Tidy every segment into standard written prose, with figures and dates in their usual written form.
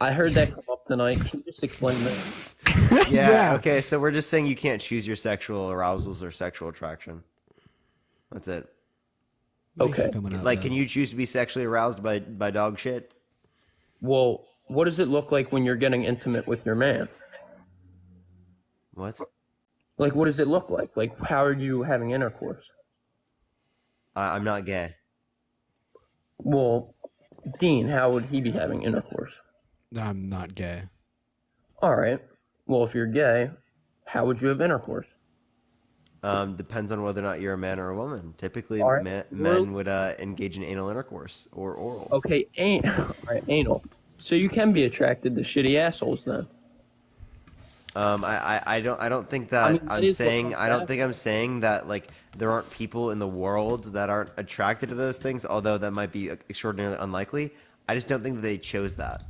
I heard that come up tonight. Can you just explain that? Yeah, Yeah. okay, so we're just saying you can't choose your sexual arousals or sexual attraction. That's it. Thanks for Okay. coming out, Like, can Dad. you choose to be sexually aroused by dog shit? Well, what does it look like when you're getting intimate with your man? What? Like, what does it look like? Like, how are you having intercourse? I'm not gay. Well, Dean, how would he be having intercourse? I'm not gay. All right. Well, if you're gay, how would you have intercourse? Depends on whether or not you're a man or a woman. Typically, All right. men would engage in anal intercourse or oral. Okay, all right, anal. So you can be attracted to shitty assholes then. I don't think I that mean, that I'm is what saying comes I don't think after. I'm saying that like there aren't people in the world that aren't attracted to those things, although that might be extraordinarily unlikely. I just don't think that they chose that.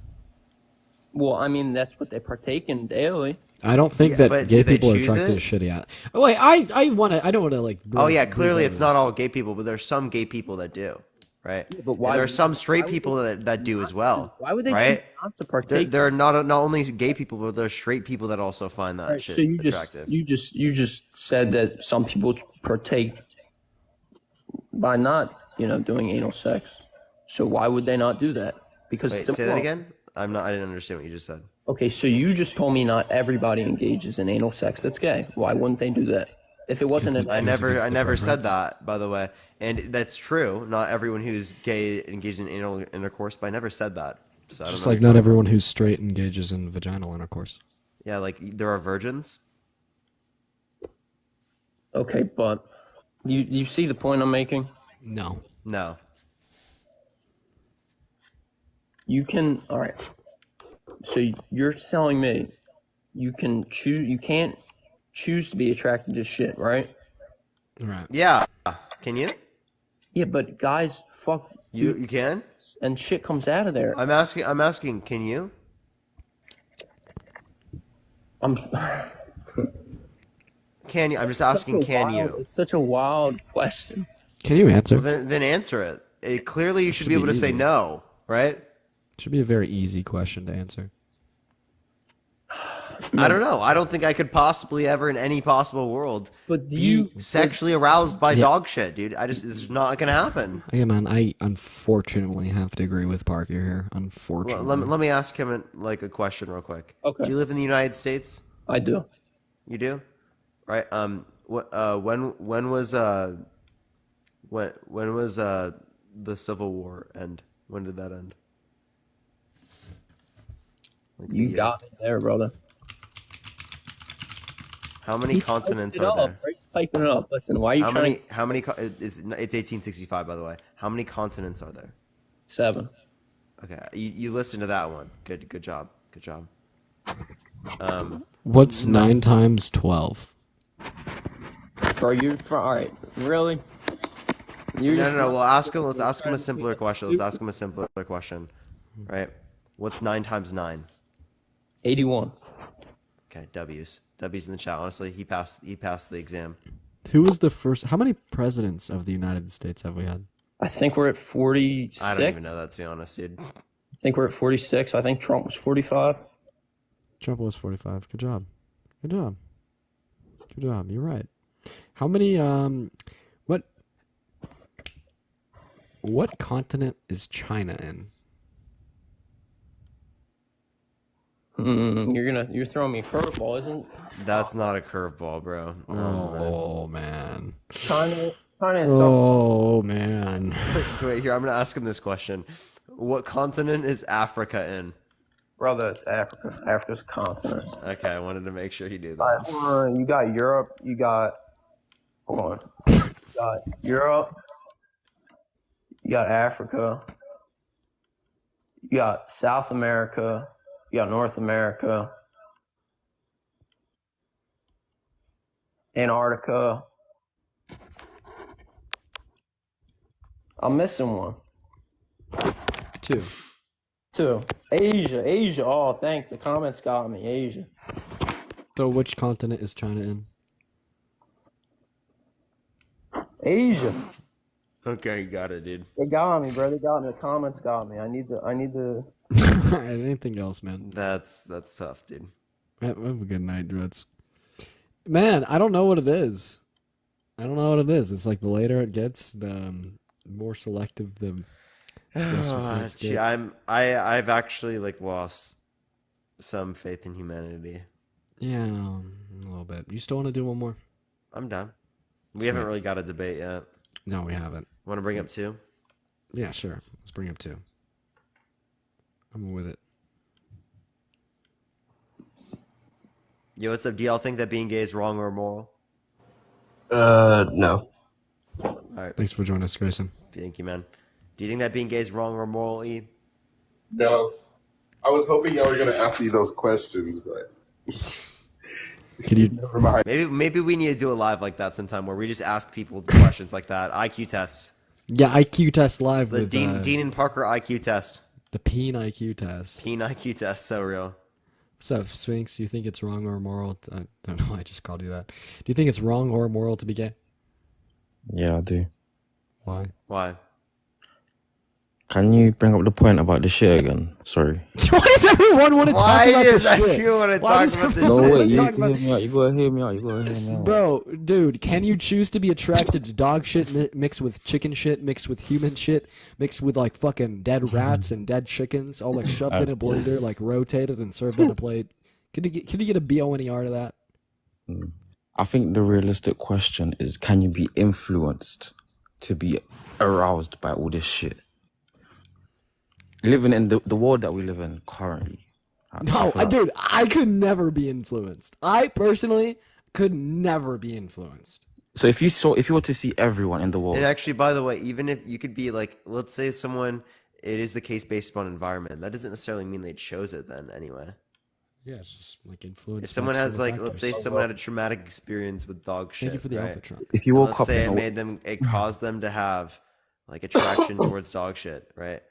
Well, I mean, that's what they partake in daily. I don't think Yeah, that but do gay they people are choose attracted to it? shitty at. Oh wait, I don't want to like Oh yeah, breeze clearly over it's not this. all gay people, but there's some gay people that do, right? Yeah, but And why? there are some Why straight would they people that do not as to? well, Why would they choose right? not to There, partake? there are not only gay people, but there are straight people that also find All that right. So shit you just attractive. you just you just said that some people partake by not, doing anal sex. So why would they not do that? Because Wait, it's say that immoral. again? I didn't understand what you just said. Okay, so you just told me not everybody engages in anal sex that's gay. Why wouldn't they do that? If it wasn't Because an it I goes never I against the never said preference. that, by the way. And that's true. Not everyone who's gay engages in anal intercourse, but I never said that. So I don't Just know what like you're not talking about. everyone who's straight engages in vaginal intercourse. Yeah, like there are virgins. okay, but you see the point I'm making? No. No. You can all right. So you're telling me you can't choose to be attracted to shit, right? Right. Yeah. Can you? Yeah, but guys fuck You dudes you can? and shit comes out of there. I'm asking, can you? I'm Can you? I'm just asking, can you? it's such a wild question. Can you Well answer? then answer it. Clearly you It should should be be able to say easy. no, right? Should be a very easy question to answer. I No, don't know. I don't think I could possibly ever in any possible world but do be you but sexually aroused by Yeah, dog shit, dude. It's just not gonna happen. yeah, man. I unfortunately have to agree with Parker here. Unfortunately, Let me ask him like a question real quick. okay, Do you live in the United States? I do. You do, right? What? When was the Civil War end? When did that end? Like the You year? got me there, brother. How many He's typing continents it are up. there? Right? He's typing it up. Listen, why are you How trying many? to How many? It's 1865, by the way. How many continents are there? seven? Okay, you listened to that one. Good job. Good job. Um, what's 9 times 12? Bro, all right. Really? You're no, just no, no. not Well, ask him. Let's you're ask him trying a to make simpler up question. Let's ask stupid. him a simpler question. Right? What's 9 times 9? 81. Okay, W's in the chat. Honestly, he passed. He passed the exam. Who was the first? How many presidents of the United States have we had? I think we're at I don't 46. even know that, to be honest, dude. I think we're at 46. I think Trump was 45. Trump was 45. Good job. Good job. Good job. You're right. How many? What? What continent is China in? You're throwing me a curveball, isn't That's not a curveball, bro. Oh man. Oh man. China? China is something. Oh man. Wait, here. I'm gonna ask him this question. What continent is Africa in? Brother, it's Africa. Africa's a continent. Okay, I wanted to make sure he knew All right, that. hold on. You got Europe. Hold on. You got Europe. You got Africa. You got South America. You got North America. Antarctica. I'm missing one. Two. Two. Asia. Oh, the comments got me. Asia. So which continent is China in? Asia. Okay, you got it, dude. They got me, bro. They got me. The comments got me. I need to All right, anything else, man? That's tough, dude. Have a good night, Druids. Man, I don't know what it is. I don't know what it is. It's like the later it gets, the more selective the guest requests Gee, get. I've actually like lost some faith in humanity. Yeah, a little bit. You still want to do one more? I'm done. We Sweet. haven't really got a debate yet. No, we haven't. Want to bring up two? Yeah, sure. Let's bring up two. I'm with it. Yo, what's up? Do y'all think that being gay is wrong or moral? No. All right. Thanks for joining us, Grayson. Thank you, man. Do you think that being gay is wrong or moral, E? No. I was hoping y'all were gonna ask me those questions, but Could you? never mind. Maybe we need to do a live like that sometime where we just ask people questions like that. IQ tests. Yeah, IQ test live The with Dean and Parker IQ test. the Peen IQ test. Teen IQ test, so real. What's up, Sphinx? You think it's wrong or moral? I don't know. Why I just called you that. Do you think it's wrong or moral to be gay? Yeah, I do. Why? Why? Can you bring up the point about the shit again? Sorry. Why does everyone want to talk about does the shit? everyone want to Why talk does about this everyone No, wanna wait, you talk need to about- hear me out. You gotta hear me out. You gotta hear me out. Bro, dude, can you choose to be attracted to dog shit mixed with chicken shit, mixed with human shit, mixed with like fucking dead rats and dead chickens, all like shoved in a blender, like rotated and served on a plate? Could you get a BONER to that? I think the realistic question is, can you be influenced to be aroused by all this shit? Living in the world that we live in currently. No, feel like- dude, I could never be influenced. I personally could never be influenced. So if you were to see everyone in the world, And actually, by the way, even if you could be like, let's say someone, it is the case based upon environment. That doesn't necessarily mean they chose it then anyway. Yeah, it's just like influence. If someone has like, let's say someone had a traumatic experience with dog shit. Thank you for the right? alpha truck. if you And woke let's up say in a it caused them to have like attraction towards dog shit, right?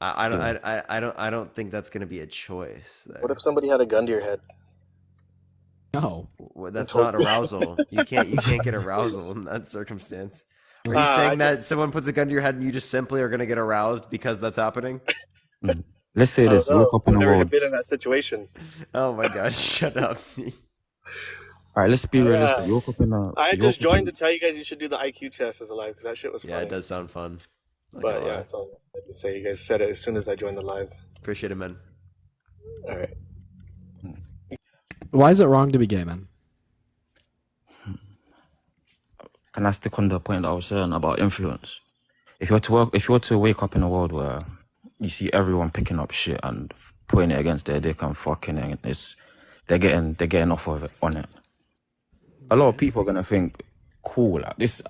I don't think that's gonna be a choice. There. What if somebody had a gun to your head? No, Well, that's not arousal. You can't get arousal in that circumstance. Are you saying that someone puts a gun to your head and you just simply are gonna get aroused because that's happening? let's say I don't this, you know. woke up in I've a never world. been in that situation. Oh my gosh, shut up. All right, let's be realistic. You woke up in a. I you just woke up joined to tell you guys you should do the IQ test as a live because that shit was Yeah, funny. it does sound fun. Not But gonna yeah, lie. that's all I had to say. You guys said it as soon as I joined the live. Appreciate it, man. All right. why is it wrong to be gay, man? Can I stick on the point that I was saying about influence? If you were to wake up in a world where you see everyone picking up shit and putting it against their dick and fucking it, they're getting off of it on it. A lot of people are gonna think, cool, like this.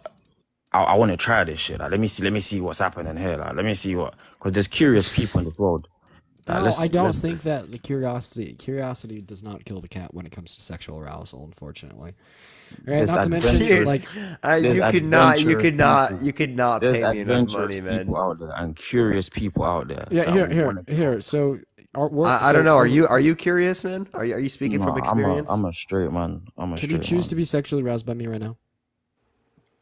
I want to try this shit. Like, let me see what's happening here. Like, let me see because there's curious people in this world. Like, No, I don't let's- think that the curiosity does not kill the cat when it comes to sexual arousal, unfortunately. Right? There's Not to mention, adventurous- like, There's You could not There's pay me enough adventurous money, man. people out there and curious people out there. yeah, that wanna- here. So, I don't know. Are you curious, man? Are you speaking No, from experience? I'm a straight man. Can you choose to be sexually aroused by me right now?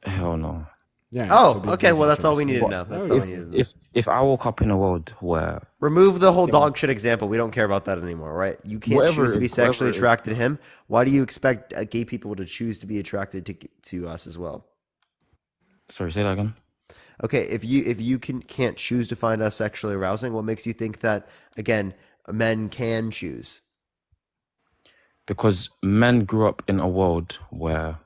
Hell no. Yeah. Oh, so be okay. Well, that's all we choice. need to know. That's Oh, all if- we need to know. If I woke up in a world where Remove the whole dog shit example. We don't care about that anymore, right? You can't Whatever choose to it be is, sexually whatever it is. attracted to him. Why do you expect gay people to choose to be attracted to us as well? sorry, say that again. Okay, if you can't choose to find us sexually arousing, what makes you think that again men can choose? Because men grew up in a world where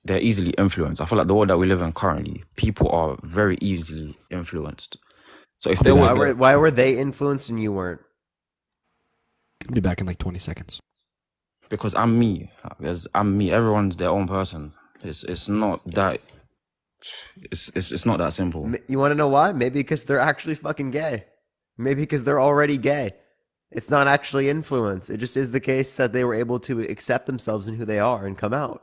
they're easily influenced. I feel like the world that we live in currently, people are very easily influenced. So if there was Why were they influenced and you weren't? I'll be back in like 20 seconds. because I'm me. I'm me. Everyone's their own person. It's not that. It's not that simple. You want to know why? Maybe because they're actually fucking gay. Maybe because they're already gay. It's not actually influence. It just is the case that they were able to accept themselves and who they are and come out.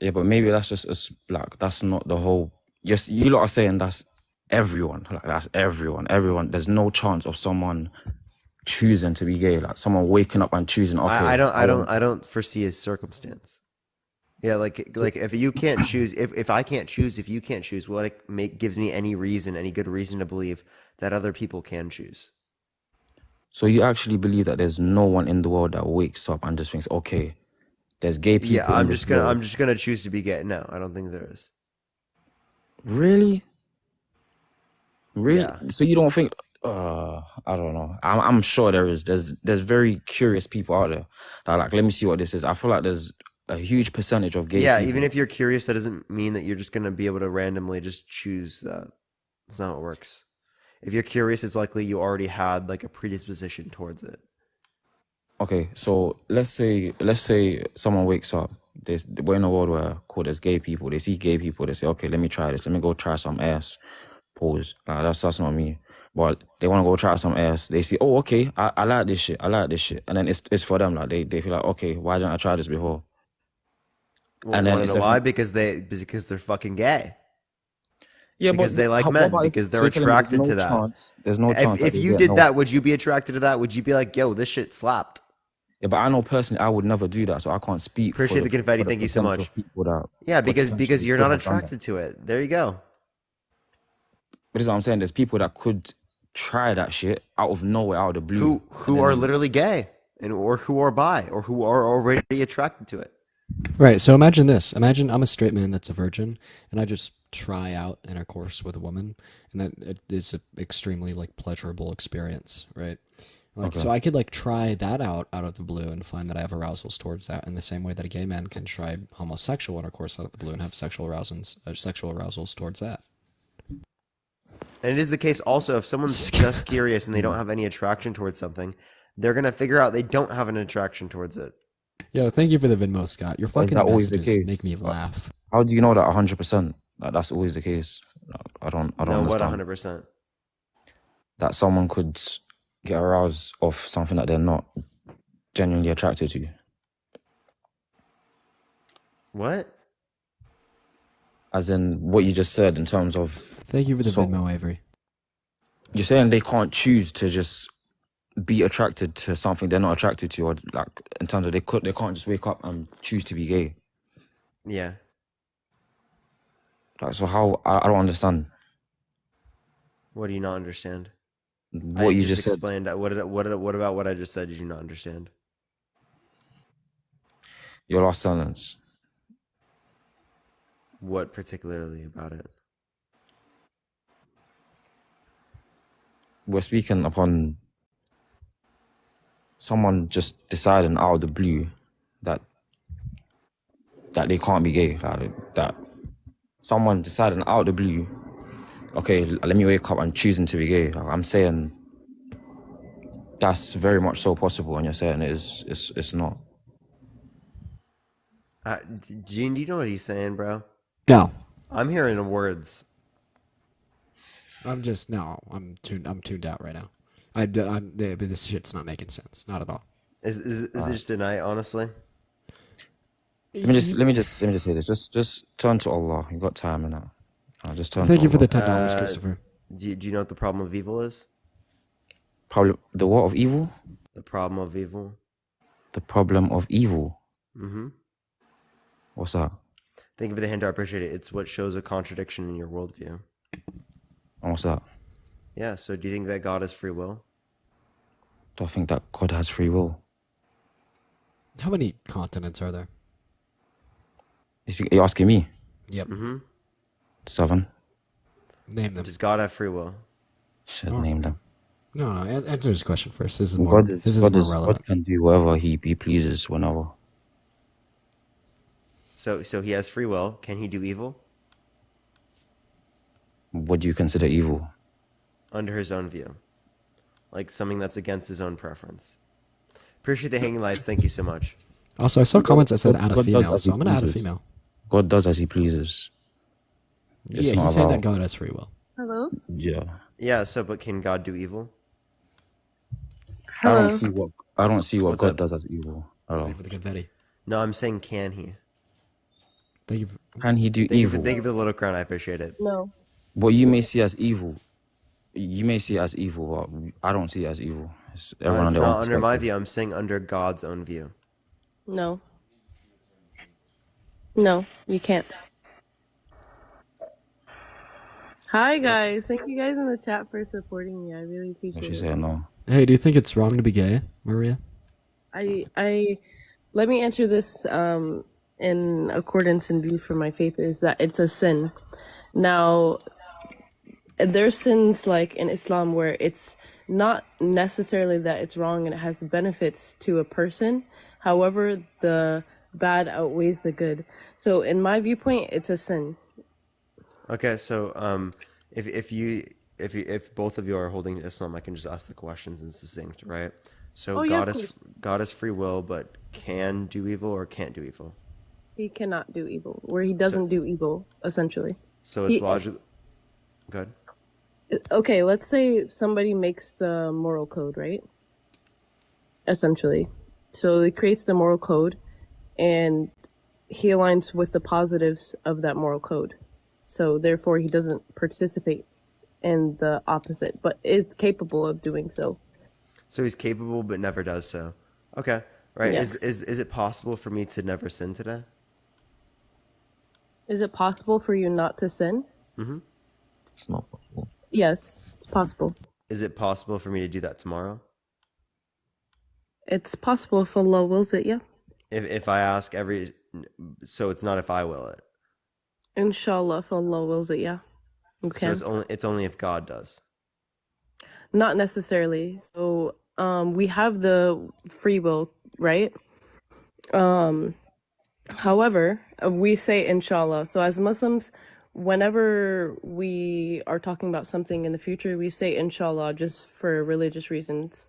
Yeah, but maybe that's just like that's not the whole. Yes, you lot are saying that's everyone. Like that's everyone. Everyone. There's no chance of someone choosing to be gay. Like someone waking up and choosing. Okay, I don't foresee a circumstance. Yeah, like if you can't choose, if I can't choose, if you can't choose, what gives me any good reason to believe that other people can choose? So you actually believe that there's no one in the world that wakes up and just thinks, okay, there's gay people Yeah, in I'm this just gonna world. I'm just gonna choose to be gay. No, I don't think there is. Really? Really? Yeah. So you don't think? I don't know. I'm sure there is. There's very curious people out there that are like, let me see what this is. I feel like there's a huge percentage of gay Yeah, people. even if you're curious, that doesn't mean that you're just gonna be able to randomly just choose that. That's not how it works. If you're curious, it's likely you already had like a predisposition towards it. Okay, so let's say someone wakes up. We're in a world where cool, there's gay people. They see gay people. They say, okay, let me try this. Let me go try some ass. Pause. That's not me. But they want to go try some ass. They see, oh, okay, I like this shit. I like this shit. And then it's for them. Like they feel like, okay, why didn't I try this before? Well, And then want to it's know a why? thing. Because they're fucking gay. Yeah, Because they like what men. about Because so they're you're telling me attracted to that. there's no chance that If they you get did no. that, would you be attracted to that? Would you be like, yo, this shit slapped? Yeah, but I know personally I would never do that, so I can't speak Appreciate the confetti. for the Thank you so percentage much. of people that Yeah, because potentially you're could not have done that. attracted to it. There you go. But this is what I'm saying. There's people that could try that shit out of nowhere, out of the blue. Who are literally gay or who are bi or who are already attracted to it. Right. So imagine this. Imagine I'm a straight man that's a virgin, and I just try out intercourse with a woman, and that it is an extremely like pleasurable experience, right? Like, Okay. so I could like try that out of the blue and find that I have arousals towards that, in the same way that a gay man can try homosexual intercourse out of the blue and have sexual arousals towards that. And it is the case also if someone's just curious and they don't have any attraction towards something, they're gonna figure out they don't have an attraction towards it. Yo, thank you for the Venmo, Scott. Your But is fucking that always the messages case? make me laugh. How do you know that 100%? That's always the case. I don't No, what understand 100%? that someone could get aroused off something that they're not genuinely attracted to. What? As in what you just said in terms of, Thank you for the so Venmo, Avery. you're saying they can't choose to just be attracted to something they're not attracted to, or like in terms of they can't just wake up and choose to be gay. Yeah. Like, so how I don't understand What do you not understand? what I you just just said. explained. What about what I just said did you not understand? Your last sentence. What particularly about it? We're speaking upon someone just deciding out of the blue that they can't be gay. Like, that someone deciding out of the blue, okay, let me wake up and choosing to be gay. Like, I'm saying that's very much so possible, and you're saying it's not. Gene, do you know what he's saying, bro? No, I'm hearing the words. I'm tuned out right now. This shit's not making sense. Not at all. Is it just a night, honestly? Let me just say this. Just turn to Allah. You got time in that. Just turn Thank to you for Allah. the $10, Christopher. Do you know what the problem of evil is? Probably the what of evil? The problem of evil. The problem of evil. Mm-hmm. What's that? Thank you for the hint. I appreciate it. It's what shows a contradiction in your worldview. And what's that? Yeah. So, do you think that God has free will? Do I think that God has free will? How many continents are there? You're asking me? Yep. Mm-hmm. 7. Name them. Does God have free will? Should name them. No. Answer his question first. His is more relevant. God can do whatever he pleases whenever. So he has free will. Can he do evil? What do you consider evil? Under his own view. Like something that's against his own preference. Appreciate the hanging lights. Thank you so much. Also, I saw comments that said add a God does female, as so he I'm gonna add a pleases. female. God does as he pleases. It's Yeah, not he's saying that about- God has free will. Hello? Yeah. Yeah. So, but can God do evil? I Hello? don't see what What's God up? does as evil at all. Thank you for the confetti. No, I'm saying can he? Thank you. Can he do Thank you evil? for the little crown. I appreciate it. No. What you may see as evil, you may see it as evil, but I don't see it as evil. It's everyone on It's their own not under my perspective. view. I'm saying under God's own view. No. No, you can't. Hi guys. Thank you guys in the chat for supporting me. I really What appreciate she it. said, no. Hey, do you think it's wrong to be gay, Maria? I let me answer this in accordance and view for my faith is that it's a sin. Now, there's sins like in Islam where it's not necessarily that it's wrong and it has benefits to a person. However, the bad outweighs the good. So in my viewpoint, it's a sin. Okay, so if both of you are holding to Islam, I can just ask the questions in succinct, right? So Oh yeah, of course. God is free will, but can do evil or can't do evil. He cannot do evil, where he So doesn't do evil, essentially. so it's He logical. Good. okay, let's say somebody makes the moral code, right? Essentially. So he creates the moral code and he aligns with the positives of that moral code. So therefore he doesn't participate in the opposite, but is capable of doing so. So he's capable, but never does so. Okay, right. Yes. Is it possible for me to never sin today? Is it possible for you not to sin? Mm-hmm. It's not possible. Yes, it's possible. Is it possible for me to do that tomorrow? It's possible if Allah wills it, yeah. If I ask so it's not if I will it. Inshallah, if Allah wills it, yeah. You So can. it's only if God does. Not necessarily. So we have the free will, right? However, we say inshallah. So as Muslims, whenever we are talking about something in the future, we say inshallah just for religious reasons.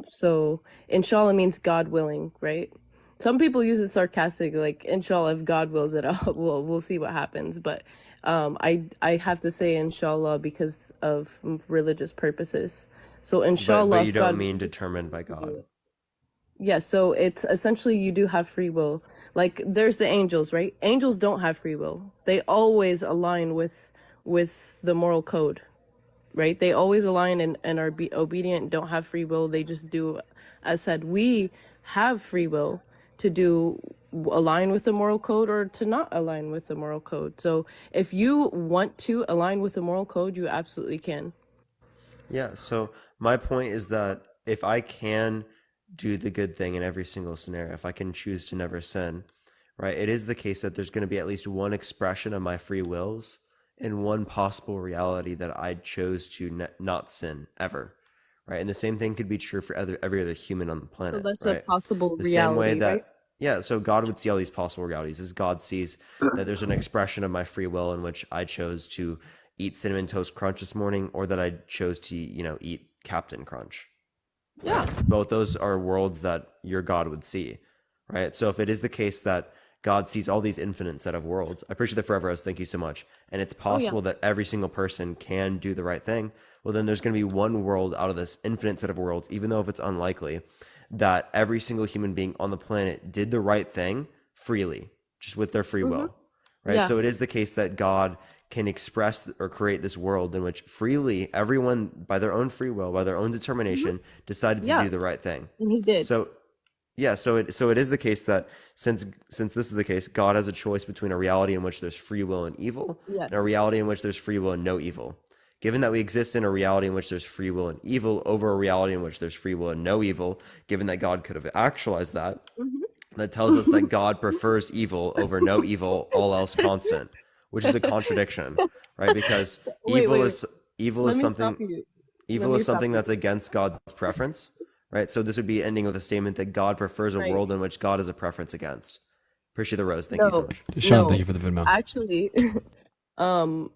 So inshallah means God willing, right? Some people use it sarcastic, like inshallah, if God wills it out, we'll see what happens. But I have to say inshallah because of religious purposes. So But inshallah, you if don't God mean determined by God. yeah, so it's essentially you do have free will. Like there's the angels, right? Angels don't have free will. They always align with the moral code, right? They always align and are obedient, don't have free will. They just do as said. We have free will to do align with the moral code or to not align with the moral code. So if you want to align with the moral code, you absolutely can. Yeah, so my point is that if I can do the good thing in every single scenario, if I can choose to never sin, right, it is the case that there's going to be at least one expression of my free wills and one possible reality that I chose to not sin ever, right? And the same thing could be true for every other human on the So planet, that's a right? possible The same way reality, right? that, yeah, so God would see all these possible realities as God sees that there's an expression of my free will in which I chose to eat Cinnamon Toast Crunch this morning or that I chose to, eat Captain Crunch, Yeah. right? Both those are worlds that your God would see, right? So if it is the case that God sees all these infinite set of worlds, I appreciate the Forever O's, thank you so much, and it's Oh yeah. possible that every single person can do the right thing, well, then there's going to be one world out of this infinite set of worlds, even though if it's unlikely, that every single human being on the planet did the right thing freely, just with their free Mm-hmm. will, right? Yeah. So it is the case that God can express or create this world in which freely everyone, by their own free will, by their own Mm-hmm. determination, decided to Yeah. do the right thing. And he did. So yeah, so it is the case that since this is the case, God has a choice between a reality in which there's free will and evil, and a Yes. reality in which there's free will and no evil. Given that we exist in a reality in which there's free will and evil over a reality in which there's free will and no evil, given that God could have actualized that, that tells us that God prefers evil over no evil, all else constant, which is a contradiction, right? Because Wait, wait, wait. evil Let is me stop something you. Let evil me is stop something you. that's against God's preference, right? So this would be ending with a statement that God prefers a Right. world in which God has a preference against. Appreciate the rose. Thank you so No, much. Sean, thank no. you for the Venmo. Actually, um,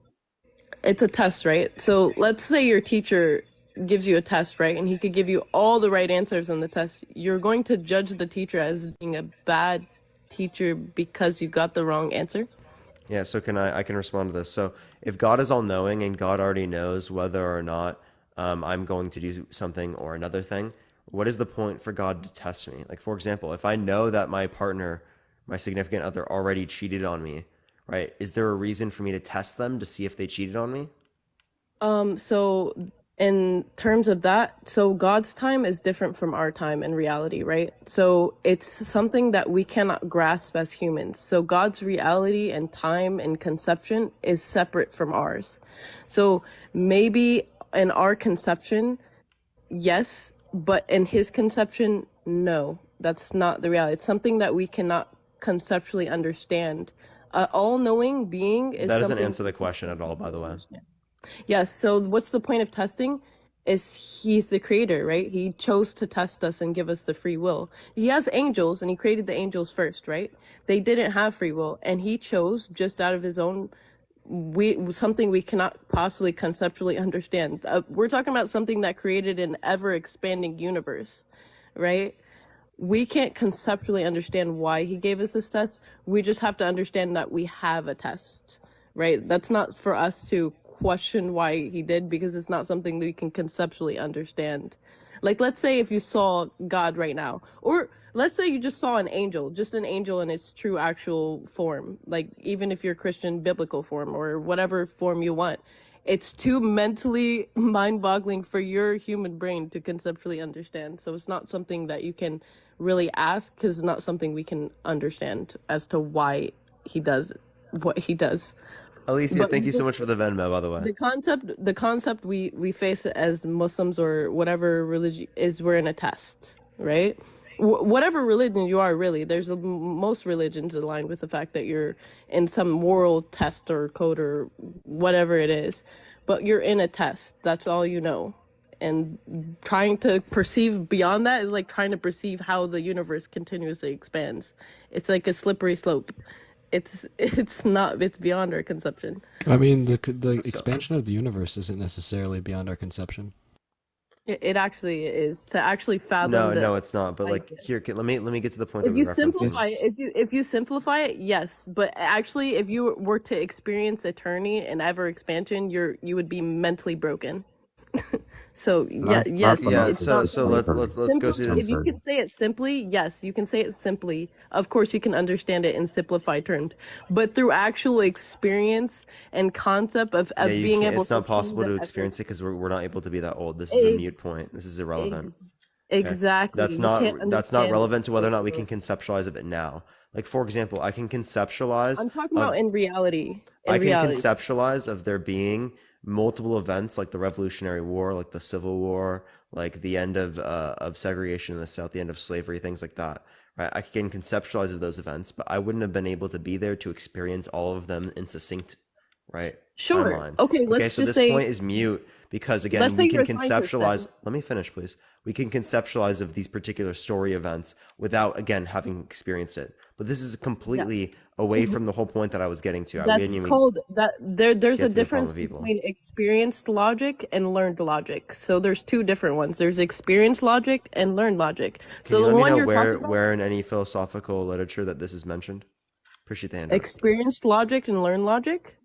it's a test, right? So let's say your teacher gives you a test, right? And he could give you all the right answers on the test. You're going to judge the teacher as being a bad teacher because you got the wrong answer? Yeah, so I can respond to this. So if God is all knowing and God already knows whether or not I'm going to do something or another thing, what is the point for God to test me? Like, for example, if I know that my partner, my significant other already cheated on me, right? Is there a reason for me to test them to see if they cheated on me? So in terms of that, so God's time is different from our time in reality, right? So it's something that we cannot grasp as humans. So God's reality and time and conception is separate from ours. So maybe in our conception, yes, but in his conception, no, that's not the reality. It's something that we cannot conceptually understand. All-knowing being is That doesn't something answer the question at all, by the way. Yes, so what's the point of testing? Is he's the creator, right? He chose to test us and give us the free will. He has angels and he created the angels first, right? They didn't have free will and he chose just out of his own something we cannot possibly conceptually understand. We're talking about something that created an ever expanding universe, right? We can't conceptually understand why he gave us this test. We just have to understand that we have a test, right? That's not for us to question why he did, because it's not something that we can conceptually understand. Like, let's say if you saw God right now, or let's say you just saw an angel, just an angel in its true actual form, like even if you're Christian biblical form or whatever form you want, it's too mentally mind-boggling for your human brain to conceptually understand. So it's not something that you can really ask, because it's not something we can understand as to why he does what he does. Alicia, But thank we you so just- much for the Venmo, by the way. the concept we face it as Muslims or whatever religion is, we're in a test, right? Whatever religion you are, really, most religions align with the fact that you're in some moral test or code or whatever it is, but you're in a test. That's all you know. And trying to perceive beyond that is like trying to perceive how the universe continuously expands. It's like a slippery slope. It's beyond our conception. I mean, the expansion of the universe isn't necessarily beyond our conception. It actually is, to actually fathom. No, it's not. But like, here, let me get to the point. If that you we referenced. simplify it, if you simplify it, yes. But actually, if you were to experience eternity and ever expansion, you would be mentally broken. So Life- yes. life Yeah, It's so not let's go simply, through if this. you can say it simply, yes, you can say it simply. Of course, you can understand it in simplified terms, but through actual experience and concept of Yeah, you being can't. able It's to not see possible the to essence. experience it because we're not able to be that old. This is a mute point. This is irrelevant. Okay? Exactly. That's You can't not understand relevant to whether or not we it. can conceptualize it now. Like, for example, I can conceptualize I'm talking of about in reality. I can conceptualize of there being multiple events like the Revolutionary War, like the Civil War, like the end of segregation in the South, the end of slavery, things like that. Right? I can conceptualize of those events, but I wouldn't have been able to be there to experience all of them in succinct, right, Sure. timeline. Okay, Okay, let's so just this say, point is mute because again, let's say we can you're a scientist conceptualize. then. Let me finish, please. We can conceptualize of these particular story events without again having experienced it. But this is completely away from the whole point that I was getting to. We didn't That's even called that there's get a to the difference problem of evil. between experienced logic and learned logic. So there's two different ones. There's experienced logic and learned logic. Can So you the let me one know you're talking about, where in any philosophical literature that this is mentioned? Appreciate the handout. experienced logic and learned logic?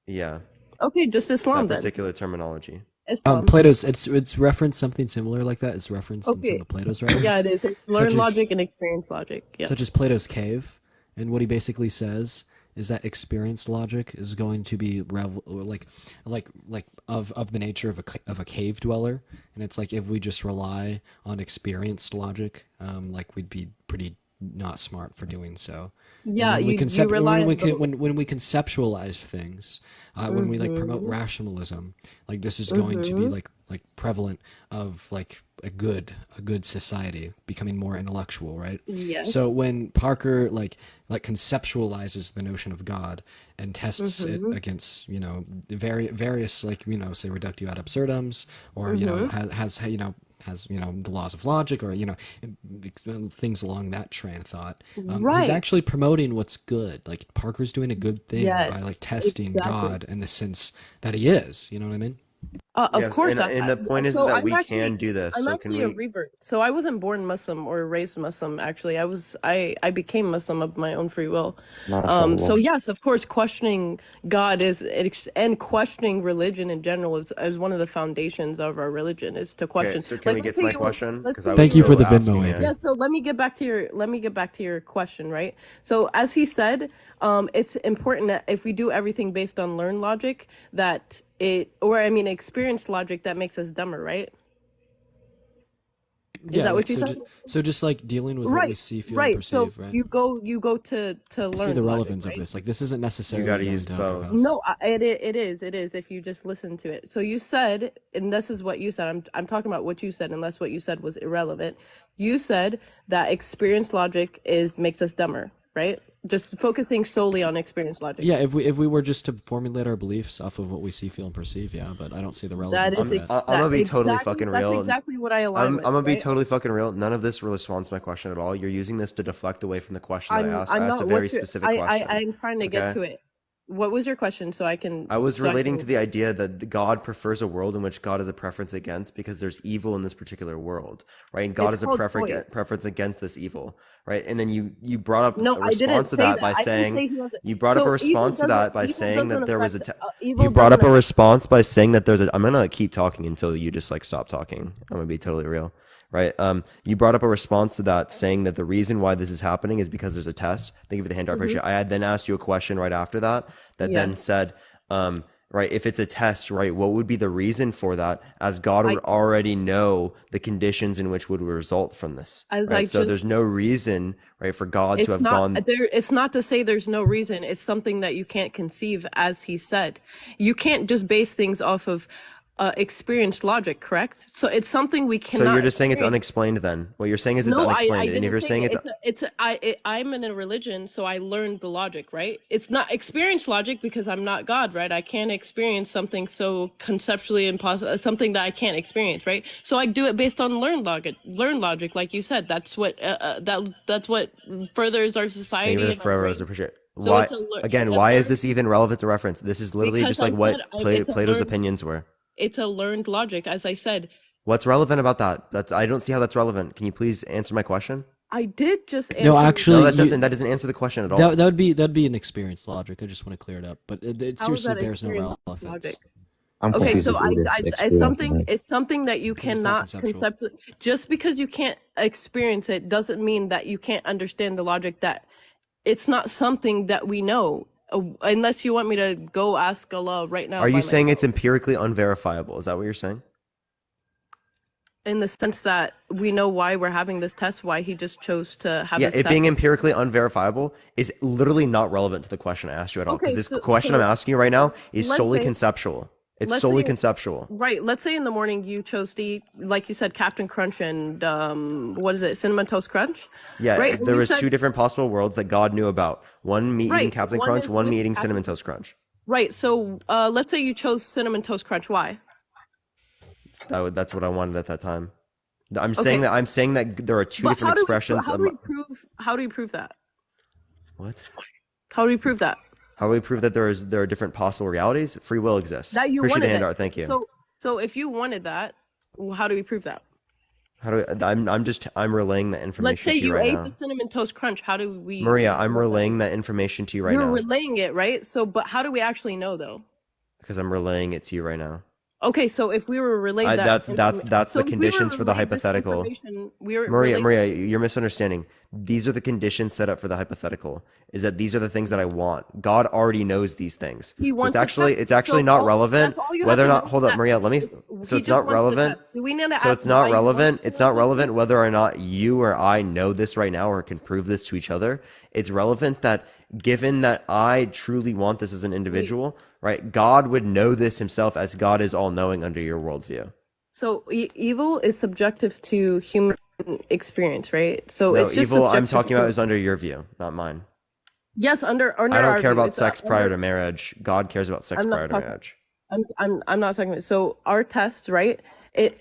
Yeah, Okay, just Islam that then. particular terminology. Islam. Plato's it's referenced something similar like that. It's referenced in some Okay. of Plato's writings. Yeah, it is. It's Such learned as- logic and experienced logic. Yeah. such as Plato's cave, and what he basically says is that experienced logic is going to be like of the nature of a cave dweller, and it's like if we just rely on experienced logic, like we'd be pretty not smart for doing so. Yeah, when we you rely on both. when we conceptualize things, when we like promote rationalism, like this is going to be like prevalent of like a good society becoming more intellectual, right? Yes. So when Parker like conceptualizes the notion of God and tests it against various like say reductio ad absurdums, or has the laws of logic, or things along that train of thought, Right. he's actually promoting what's good. Like Parker's doing a good thing by like Yes, testing exactly. God in the sense that he is, you know what I mean? Of Yes, course. and the point is so that I'm we actually- can do this. I'm So can actually a we? revert. So I wasn't born Muslim or raised Muslim. Actually, I became Muslim of my own free will. So yes, of course, questioning God and questioning religion in general is one of the foundations of our religion, is to question. Okay, so can we get to my question? let's 'Cause say I was Thank you for still the Venmo, asking it. Andrew. Yeah, so let me get back to your question, right? So as he said, it's important that if we do everything based on learned logic, that experienced logic, that makes us dumber, right? Is that what you said? So just like dealing with what we Right, see, feel, and right. So perceive, right? you go to See learn the logic, relevance of right? this. Like this isn't You necessarily got to going use down both. to house. No, it is if you just listen to it. So you said, and this is what you said. I'm talking about what you said, unless what you said was irrelevant. You said that experienced logic makes us dumber, right? Just focusing solely on experienced logic. Yeah, if we were just to formulate our beliefs off of what we see, feel, and perceive, yeah, but I don't see the That relevance is of that. I'm gonna be totally exactly fucking that's real. exactly what I align I'm with, gonna be right? totally fucking real. None of this responds to my question at all. You're using this to deflect away from the question that I asked. I I'm asked a not very what you specific question. I'm trying to get Okay. to it. What was your question so I can I was so I relating can to the idea that God prefers a world in which God has a preference against because there's evil in this particular world, right? And God it's has a called choice. preference against this evil, right? And then you brought up No, a I didn't response to say that that. by I didn't saying say he wasn't. you brought up a So response to that by evil saying doesn't that there was a affect you evil brought doesn't up a affect response by saying that there's a I'm gonna keep talking until you just like stop talking. I'm gonna be totally real. Right. You brought up a response to that saying that the reason why this is happening is because there's a test. Thank you for the hand. I appreciate it. I had then asked you a question right after that then Yes. said, right, if it's a test, right, what would be the reason for that as God I would already know the conditions in which would result from this, as I right? So there's just no reason, right, for God to it's have not gone. there it's not to say there's no reason. It's something that you can't conceive, as he said. You can't just base things off of experienced logic, correct? So it's something we So you're cannot just saying it's experience. unexplained then? What you're saying is it's No, I unexplained. And if didn't you're say saying I'm in a religion, so I learned the logic, right? It's not experienced logic because I'm not God, right? I can't experience something so conceptually impossible, something that I can't experience, right? So I do it based on learned logic, like you said. That's what that's what furthers our thank you for society the and our forever, I brain. appreciate it. So Why, it's a again, a why is learned this even relevant to reference? This is literally because just I like what said it's a Plato's learned opinions were. it's a learned logic, as I said. What's relevant about that? I don't see how that's relevant. Can you please answer my question? I did just answer. No, No, actually, that doesn't answer the question at all. that'd be an experienced logic. I just want to clear it up, but it How is seriously that bears no experienced relevance. logic? I'm Okay, confused so with all this it's experience. it's something that you Because it's not cannot conceptual. just because you can't experience it doesn't mean that you can't understand the logic, that it's not something that we know. Unless you want me to go ask Allah right now Are by you saying it's myself. empirically unverifiable? Is that what you're saying? In the sense that we know why we're having this test, why he just chose to have Yeah, this it test. being empirically unverifiable is literally not relevant to the question I asked you at all. Because Okay, this so question I'm asking you right now is let's solely say conceptual. It's let's solely say conceptual. right. Let's say in the morning you chose to eat, like you said, Captain Crunch and what is it, Cinnamon Toast Crunch, Yeah, right? And there you was said two different possible worlds that God knew about. One me eating right. Captain One Crunch, is one with me eating Captain Cinnamon Toast Crunch. Right. So let's say you chose Cinnamon Toast Crunch. Why? That's what I wanted at that time. I'm Okay. saying that there are two But different expressions. how do we prove that? What? How do we prove that? How do we prove that there are different possible realities? Free will exists. That you Appreciate the wanted hand that. art. Thank you. So if you wanted that, how do we prove that? I'm relaying that Let's information say to you you right ate now. the Cinnamon Toast Crunch. How do we Maria, know I'm what that relaying is? that information to you right You're now relaying it, right? So, but how do we actually know, though? because I'm relaying it to you right now. Okay, so if we were relayed that That's so the if we were conditions for the relayed this hypothetical. information, we were Maria, relayed. you're misunderstanding. These are the conditions set up for the hypothetical. Is that these are the things that I want. God already knows these things. He So wants to test. it's actually So not relevant that's all you have whether or to not. do. Hold up, Maria. Let me. So He it's just not wants to relevant. test. Do we need to So ask it's not why you want relevant. the It's not Cinnamon Toast relevant Crunch? whether or not you or I know this right now or can prove this to each other. It's relevant that given that I truly want this as an individual, right? God would know this himself as God is all knowing under your worldview. So evil is subjective to human experience, right? So No, it's just evil I'm subjective talking about to, is under your view, not mine. yes, under I don't our care view. about It's sex prior under, to marriage. God cares about sex I'm prior not to talking. marriage. I'm not talking about. So our test, right?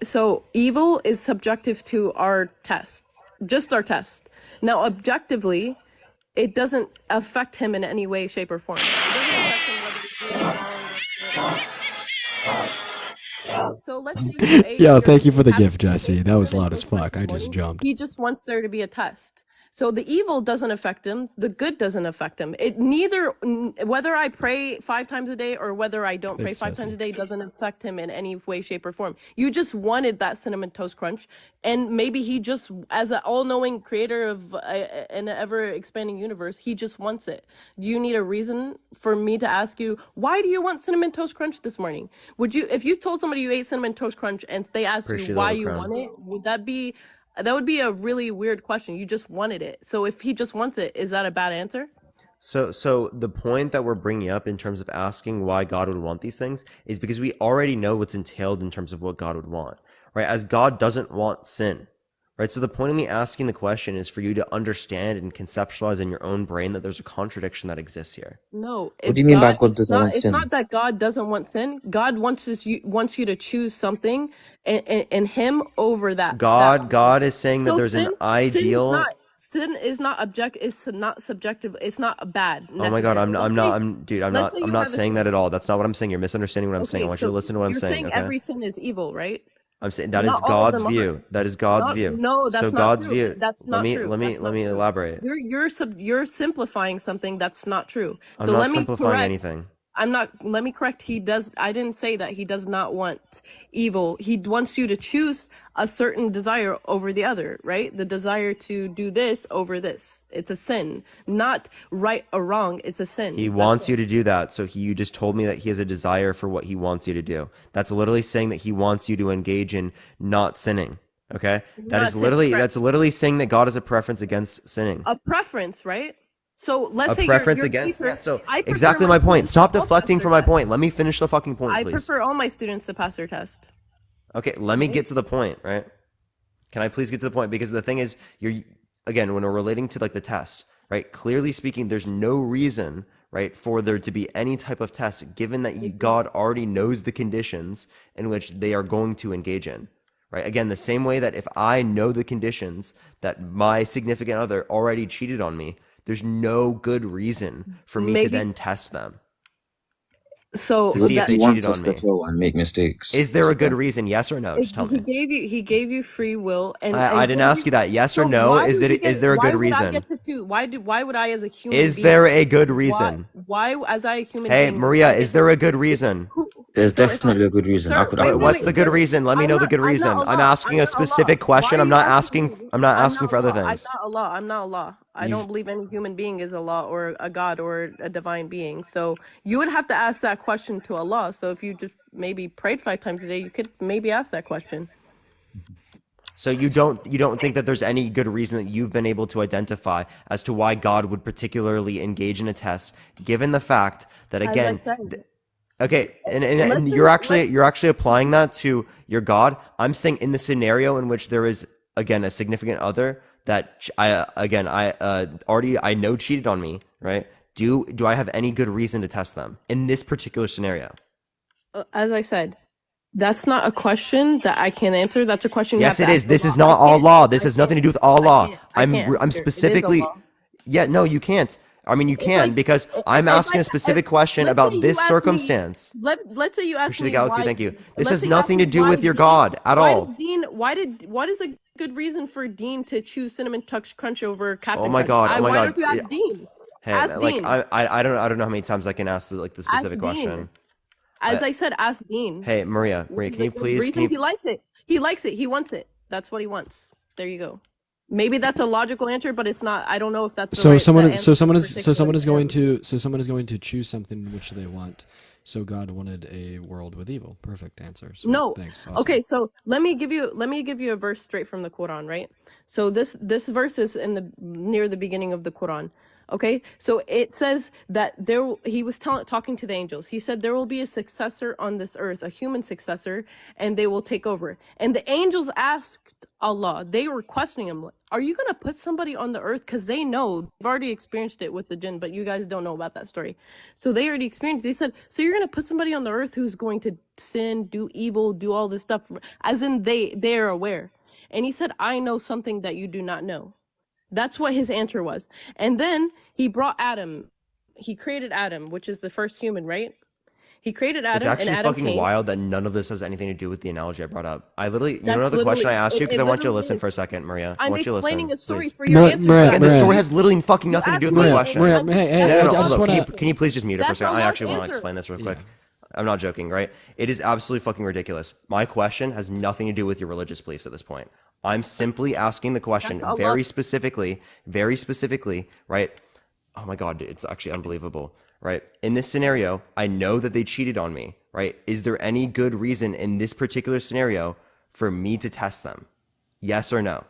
So evil is subjective to our test, just our test. Now, objectively, it doesn't affect him in any way, shape, or form. It doesn't affect him whether he's doing wrong or good. So let's say you ate Yo, your thank you for the Captain gift, Jesse. That was Cinnamon loud as Toast Crunch fuck. this I just morning. jumped. He just wants there to be a test. So the evil doesn't affect him. The good doesn't affect him. Whether I pray 5 times a day or whether I don't pray Thanks, 5 times Jesse. a day doesn't affect him in any way, shape, or form. You just wanted that Cinnamon Toast Crunch, and maybe he just, as an all-knowing creator of an ever-expanding universe, he just wants it. Do you need a reason for me to ask you, why do you want Cinnamon Toast Crunch this morning? Would you, if you told somebody you ate Cinnamon Toast Crunch and they asked Appreciate you the why love of you crown. want it, would that be That would be a really weird question. You just wanted it. So if he just wants it, is that a bad answer? So the point that we're bringing up in terms of asking why God would want these things is because we already know what's entailed in terms of what God would want, right? As God doesn't want sin, right? So the point of me asking the question is for you to understand and conceptualize in your own brain that there's a contradiction that exists here. No, What it's do you mean by God. God doesn't want It's sin? not that God doesn't want sin. God wants you to choose something and him over that. God is saying that So there's an sin ideal. is not it's not subjective. It's not bad Oh my God, necessarily. I'm Let's not, say I'm let's say not you have a saying that at all. That's not what I'm saying. You're misunderstanding what I'm saying. I okay. want you to So listen to what I'm you're saying, saying okay? every sin is evil, right? I'm saying that is Not all of God's them are. view. That is God's Not view. no, So that's not God's true. view. That's not true. Let That's not me true. elaborate. You're simplifying something that's not true. I'm So not let me simplifying correct. anything. I'm not, let me correct. I didn't say that he does not want evil. He wants you to choose a certain desire over the other, right? The desire to do this over this. It's a sin, not right or wrong. It's a sin. He wants you to do that. So you just told me that he has a desire for what he wants you to do. That's literally saying that he wants you to engage in not sinning. Okay? Not sin, correct. That's literally saying that God has a preference against sinning. A preference, right? So let's A say preference you're a against, teacher. yeah, so I prefer exactly my point. students Stop to all deflecting pass from their my test. point. Let me finish the fucking point, I please. prefer all my students to pass their test. Okay, let me Okay. get to the point, right? Can I please get to the point? Because the thing is, again, when we're relating to like the test, right? Clearly speaking, there's no reason, right, for there to be any type of test, given that God already knows the conditions in which they are going to engage in, right? Again, the same way that if I know the conditions that my significant other already cheated on me, there's no good reason for me to Maybe then test them so to see if that they He cheated wants on us to me. fail and make mistakes. Is there That's a the good point. reason? Yes or no? Just tell me. he gave you free will and I didn't gave ask you that. Yes or so no? why Is would it? you Is get there a why good would I reason? get to choose? Why would I as a human Is being there a good why reason? as I a human Hey, being would Maria, I get is there to a good reason? who, There's so if I definitely a good reason. I sir could wait What's argue the with good that. reason? Let me know the good I'm not reason. I'm Allah. asking I'm a not Allah. specific Why question. are I'm you not asking asking. me? I'm not I'm asking not for other Allah. I'm things. not Allah. I'm not Allah. I You've don't believe any human being is Allah or a God or a divine being. So you would have to ask that question to Allah. So if you just maybe prayed 5 times a day, you could maybe ask that question. So you don't think that there's any good reason that you've been able to identify as to why God would particularly engage in a test, given the fact that As I again, said, okay, and let's say you're actually applying that to your God. I'm saying in the scenario in which there is again a significant other that I know cheated on me, right? Do I have any good reason to test them in this particular scenario? as I said, that's not a question that I can answer. That's a question you have Yes, to it ask is. This Allah. is not Allah. This has nothing to do with Allah. I can't I'm answer. It is specifically. Allah. Yeah, no, you can't. I mean, you It's can like because I'm it's asking like a specific question let's say about you this ask me. circumstance. Let's say you ask Push the me galaxy. why. Thank you. This Let's has say you ask nothing me to do why with your Dean. God at Why all. did Dean? What is a good reason for Dean to choose Cinnamon Touch Crunch over Oh Captain my Crunch? God. Oh my Why God. don't you ask Dean? Hey, Ask like Dean. I don't know how many times I can ask the Ask specific Dean. question. As I said, ask Dean. Hey, Maria, What is can a you good please? reason? He likes it. He likes it. He wants it. That's what he wants. There you go. Maybe that's a logical answer, but it's not. I don't know if that's the So right. someone the is so answer someone for is so particular someone is going scenario. to so someone is going to choose something which they want. So God wanted a world with evil. Perfect answer. Sweet. No. Thanks. Awesome. Okay, so let me give you a verse straight from the Quran, right? So this verse is in the near the beginning of the Quran. Okay, so it says that he was talking to the angels. He said there will be a successor on this earth, a human successor, and they will take over. And the angels asked Allah, they were questioning him, are you going to put somebody on the earth? Because they know, they've already experienced it with the jinn, but you guys don't know about that story. So they already experienced, they said, so you're going to put somebody on the earth who's going to sin, do evil, do all this stuff, as in they are aware. And he said, I know something that you do not know. That's what his answer was. And then he brought Adam. He created Adam, which is the first human, right? He created It's Adam, and actually Adam fucking came. wild that none of this has anything to do with the analogy I brought up. I literally, you know That's the question I literally asked you because it. I want you to Literally listen is. for a second, Maria. I I'm want you to explaining listen, a story please. for your answer. Maria, Again, the story has literally fucking You nothing to do asked with my me, question. Maria, and hey, No, I no, just hold want up. to. Can you please just mute it for a That's second? I Allah's actually want to answer. explain this real quick. Yeah. I'm not joking, right? It is absolutely fucking ridiculous. My question has nothing to do with your religious beliefs at this point. I'm simply asking the question That's Allah. very specifically, right? Oh my God, it's actually unbelievable, right? In this scenario, I know that they cheated on me, right? Is there any good reason in this particular scenario for me to test them? Yes or no?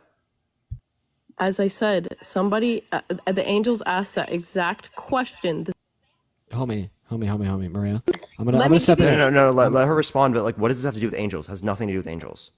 As I said, somebody, the angels asked that exact question. Homie, Maria. I'm Let gonna me step give in. you No. Let her respond. But like, what does this have to do with angels? It has nothing to do with angels.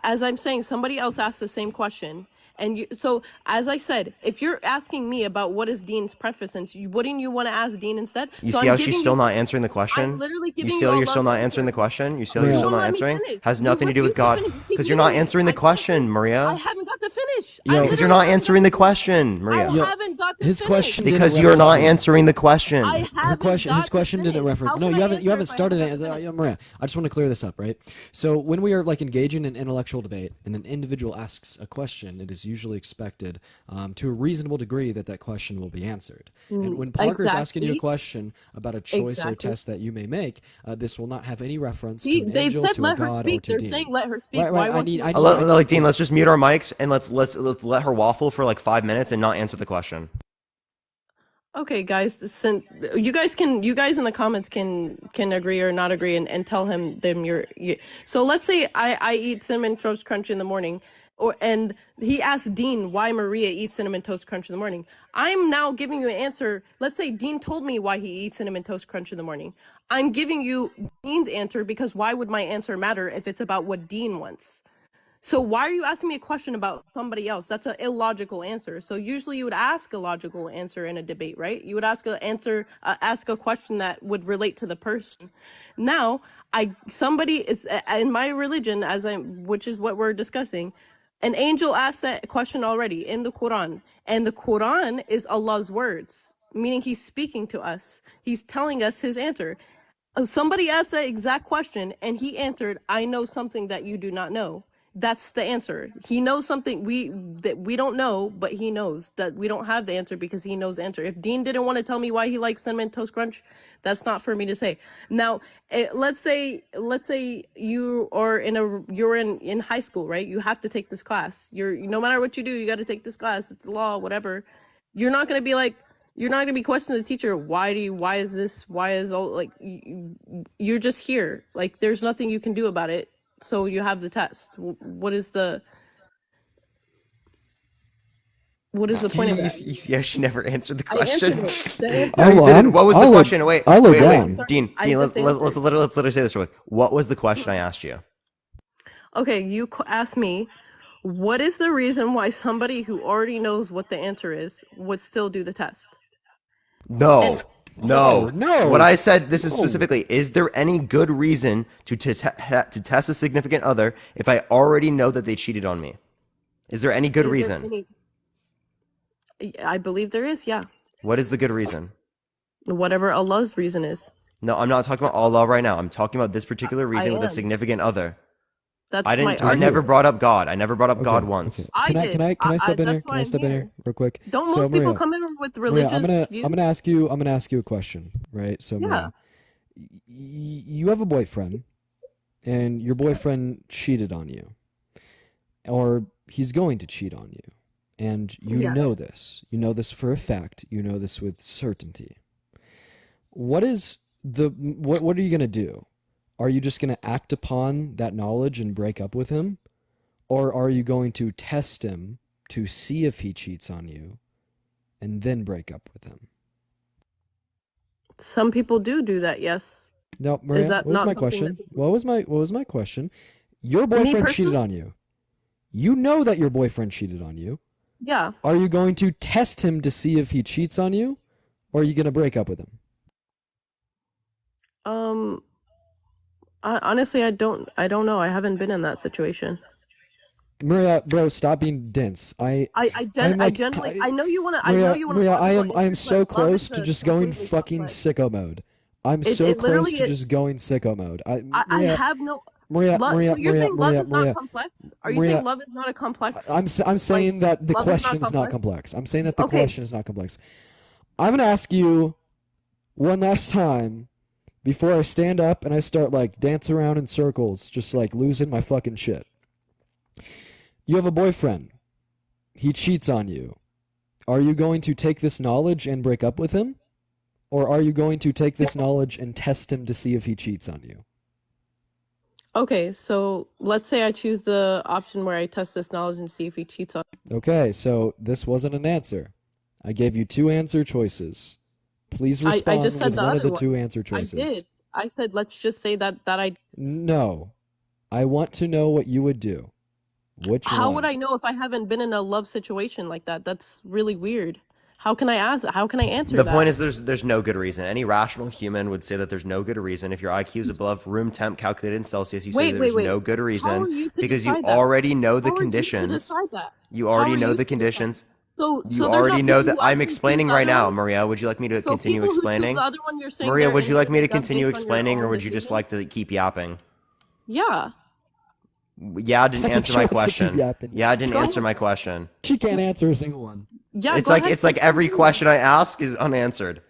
as I'm saying, somebody else asked the same question. And so, as I said, if you're asking me about what is Dean's preface, and wouldn't you want to ask Dean instead? You So see I'm how she's giving still you, not answering the I'm question? literally giving you a You're still love not answer. answering the question? You're Maria. still won't not let me answering? finish. Has You nothing to do with refuse to God. finish. You keep Because you're not muting me. answering the I can't question, finish. I Maria. haven't got to finish. Yo, I Because you're literally not haven't got answering to the finish. question, I Maria. haven't got to His finish. question didn't Because you're reference not you. answering the I question. haven't got His to question didn't finish. reference. How No, can you I haven't. You answer haven't if I started haven't it. got to finish? Maria, I just want to clear this up, right? So when we are like engaging in intellectual debate, and an individual asks a question, it is usually expected, to a reasonable degree, that that question will be answered. And when Parker's asking you a Exactly. question about a choice or test that you may make, this will not have any reference to See, an they angel, said to a let her god, or speak. to They're Dean. saying let her speak. Right. Why I won't need. you? Like, Dean, let's just mute our mics and let's let her waffle for like 5 minutes and not answer the question. Okay, guys, you guys in the comments can agree or not agree, and tell them so let's say I eat cinnamon toast crunch in the morning, and he asked Dean why Maria eats cinnamon toast crunch in the morning. I'm now giving you an answer. Let's say Dean told me why he eats cinnamon toast crunch in the morning. I'm giving you Dean's answer, because why would my answer matter if it's about what Dean wants? So why are you asking me a question about somebody else? That's an illogical answer. So usually you would ask a logical answer in a debate, right? You would ask a question that would relate to the person. Now, somebody is in my religion, which is what we're discussing. An angel asked that question already in the Quran, and the Quran is Allah's words, meaning He's speaking to us. He's telling us His answer. Somebody asked that exact question, and he answered, "I know something that you do not know." That's the answer. He knows something that we don't know, but he knows that we don't have the answer because he knows the answer. If Dean didn't want to tell me why he likes cinnamon toast crunch, that's not for me to say. Now, let's say you're in high school, right? You have to take this class. No matter what you do, you got to take this class. It's the law, whatever. You're not gonna be like, you're not gonna be questioning the teacher. Why is this? Why is all like? You're just here. Like, there's nothing you can do about it. So you have the test. What is the point of You that? see how she never answered the I answered question? it. The answer. No, you didn't. What was the question? I'll look Okay, down. sorry. Dean, I just let's answered. literally say this real quick. What was the question I asked you? Okay, you asked me, what is the reason why somebody who already knows what the answer is would still do the test? No. No. What I said, this is specifically, is there any good reason to test a significant other if I already know that they cheated on me? Is there any good reason? I believe there is, yeah. What is the good reason? Whatever Allah's reason is. No, I'm not talking about Allah right now. I'm talking about this particular reason with a am. significant other. That's I never brought up God. I never brought up God once. I did. Can I step in here? That's Can why I I'm step in here. here real quick? Don't So, most people Maria, come in with Maria, religious views? I'm gonna ask you a question, right? So, Yeah. Maria, you have a boyfriend, and your boyfriend cheated on you, or he's going to cheat on you, and you Yes. know this. You know this for a fact. You know this with certainty. What are you gonna do? Are you just gonna act upon that knowledge and break up with him? Or are you going to test him to see if he cheats on you and then break up with him? Some people do that, yes. No, Maria, Is that what was not my something question? that What was my question? Your boyfriend cheated on you. You know that your boyfriend cheated on you. Yeah. Are you going to test him to see if he cheats on you? Or are you going to break up with him? Honestly, I don't know. I haven't been in that situation. Maria, bro, stop being dense. I know you want to. Maria, I am so close to just going fucking sicko mode. I'm so close to just going sicko mode. I have no. Maria, So you're saying love is not complex? Are you saying love is not a complex? I'm saying that the question is not complex. I'm saying that the question is not complex. I'm gonna ask you one last time before I stand up and I start like dancing around in circles, just like losing my fucking shit. You have a boyfriend. He cheats on you. Are you going to take this knowledge and break up with him? Or are you going to take this knowledge and test him to see if he cheats on you? Okay, so let's say I choose the option where I test this knowledge and see if he cheats on. Okay, so this wasn't an answer. I gave you 2 answer choices. Please I respond just said with the one of other the 2 one. answer I choices. did. I said let's just say that I. No. I want to know what you would do. Which How one? would I know if I haven't been in a love situation like that? That's really weird. How can I ask? How can I answer The that? point is there's no good reason. Any rational human would say that there's no good reason. If your IQ is above room temp calculated in Celsius, you say Wait, there's wait. no good How reason are you to because you decide that? already know the How are you to conditions. decide that? You How already are know you the to decide? conditions. So You there's already not know people that who I'm actually choose explaining the right other now, one? Maria. Would you like me to So continue people who choose explaining? the other one, you're saying Maria, they're would you like me to inherently dumb continue based on your explaining or own would you just decision? like to keep yapping? Yeah. Yeah, didn't I think answer she my wants to keep question. yapping. Yeah, didn't Go answer ahead. my question. She can't answer a single one. Yeah, It's go like ahead. it's like every Continue. question I ask is unanswered.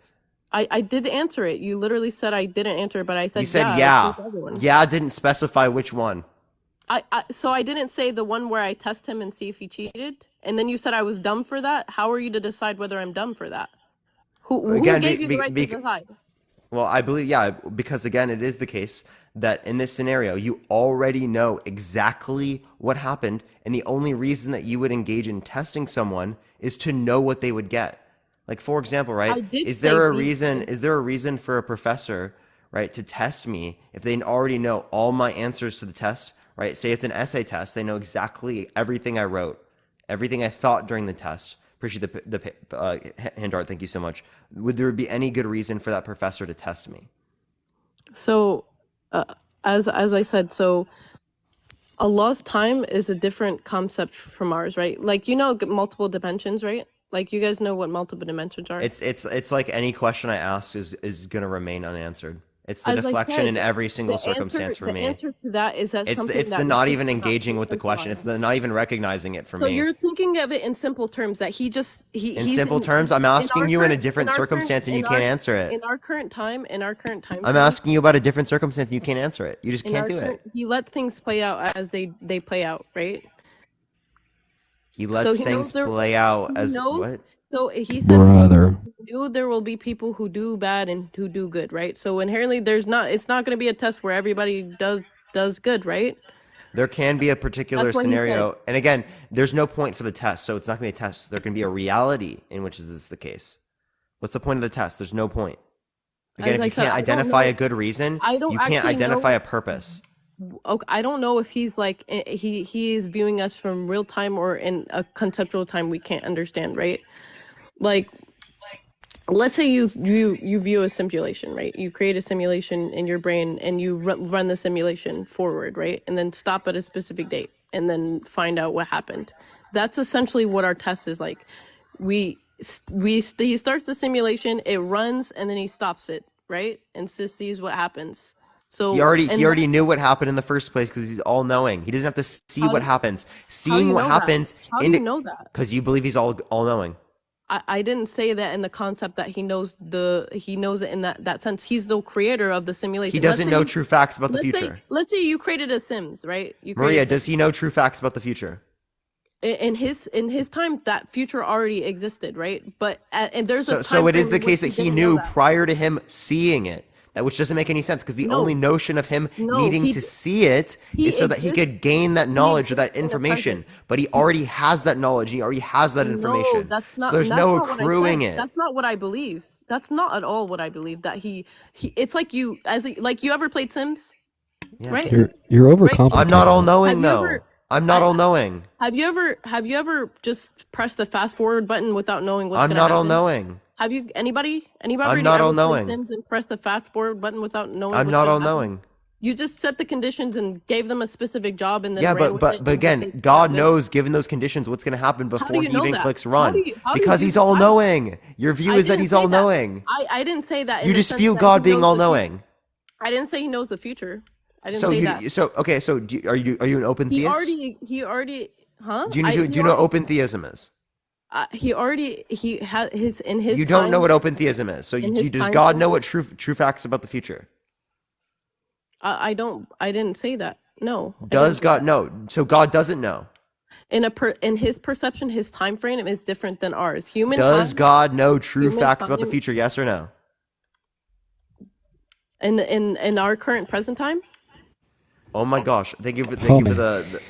I did answer it. You literally said I didn't answer it, but I said You said yeah. I yeah. chose the other one. Yeah didn't specify which one. So I didn't say the one where I test him and see if he cheated, and then you said I was dumb for that. How are you to decide whether I'm dumb for that? Who Again, gave you the right to decide? well, I believe, yeah, because again, it is the case that in this scenario, you already know exactly what happened, and the only reason that you would engage in testing someone is to know what they would get. Like, for example, I right? did Is say there a he reason? did. Is there a reason for a professor, right, to test me if they already know all my answers to the test, right? Say it's an essay test, they know exactly everything I wrote, everything I thought during the test. Appreciate the hand art. Thank you so much. Would there be any good reason for that professor to test me? So, as I said, so Allah's time is a different concept from ours, right? Like multiple dimensions, right? Like you guys know what multiple dimensions are. It's like any question I ask is gonna remain unanswered. It's the As I deflection said, in every single circumstance for the me. answer to that is that It's something the that not we even cannot engaging with the question. It's quantify. the not even recognizing it for So me. you're thinking of it in simple terms that he just In he's simple terms, I'm in asking our you in a current different circumstance and you can't answer it. in our current time I'm frame, asking you about a different circumstance and you can't answer it. You just in can't our do current it. he let things play out as they play out, right? He So lets he knows things play out he as knows what? so he said Brother. he knew there will be people who do bad and who do good, right? So inherently it's not going to be a test where everybody does good, right? There can be a particular That's what he said. scenario, and again, there's no point for the test, so it's not going to be a test. There can be a reality in which this is the case. What's the point of the test? There's no point. Again, As if I you said, can't I don't identify know. a good reason, I don't you can't actually identify know. a purpose. Okay, I don't know if he's like he is viewing us from real time or in a conceptual time we can't understand, right? Like, let's say you view a simulation, right? You create a simulation in your brain and you run the simulation forward, right? And then stop at a specific date and then find out what happened. That's essentially what our test is like. He starts the simulation, it runs, and then he stops it, right? And just sees what happens. So He already knew what happened in the first place because he's all knowing. He doesn't have to see How what do- happens. how do Seeing you what know that? happens How do you know that? because you believe he's all knowing. I didn't say that in the concept that he knows it in that sense. He's the creator of the simulation. He doesn't know true facts about the future. Let's say you created a Sims, right? You created Maria, Sims. does he know true facts about the future? In his time, that future already existed, right? But and there's a time So it is frame the in case which that he didn't know knew that. prior to him seeing it. That which doesn't make any sense because the No. only notion of him No, needing to see it is so that he could gain that knowledge or that exists in the information. present. But he already has that knowledge. He already has that information. No, that's not. So there's That's no not what I accruing said. it. That's not what I believe. That's not at all what I believe. That he it's like you like you ever played Sims, Yes. right? You're overcomplicating. I'm not all knowing Have you though. ever- I'm not all knowing. Have you ever just pressed the fast forward button without knowing what's I'm gonna not all happen? knowing. Have you anybody I'm not ever all played knowing. Sims and pressed the fast forward button without knowing I'm what's not gonna all happen? knowing. You just set the conditions and gave them a specific job and then Yeah, ran with it but and again, they God got it. knows, given those conditions, what's going to happen How do before you he know even that? clicks How run. do you Because he's all decide? knowing. Your view I is that didn't he's say all that. knowing. I didn't say that. in You the sense dispute that God he being knows all the future. knowing. I didn't say he knows the future. I didn't So say that. are you an open He theist? already, huh? Do you know what open theism is? He had his in his. You don't time, know what open theism is. So in his does time God frame- know what true facts about the future? I don't. I didn't say that. No. I Does didn't say God that. know? So God doesn't know. In his perception, his time frame is different than ours. Human Does time. God know true human facts about the time- future? Yes or no? In our current present time. Oh my gosh! Thank you for Homie. the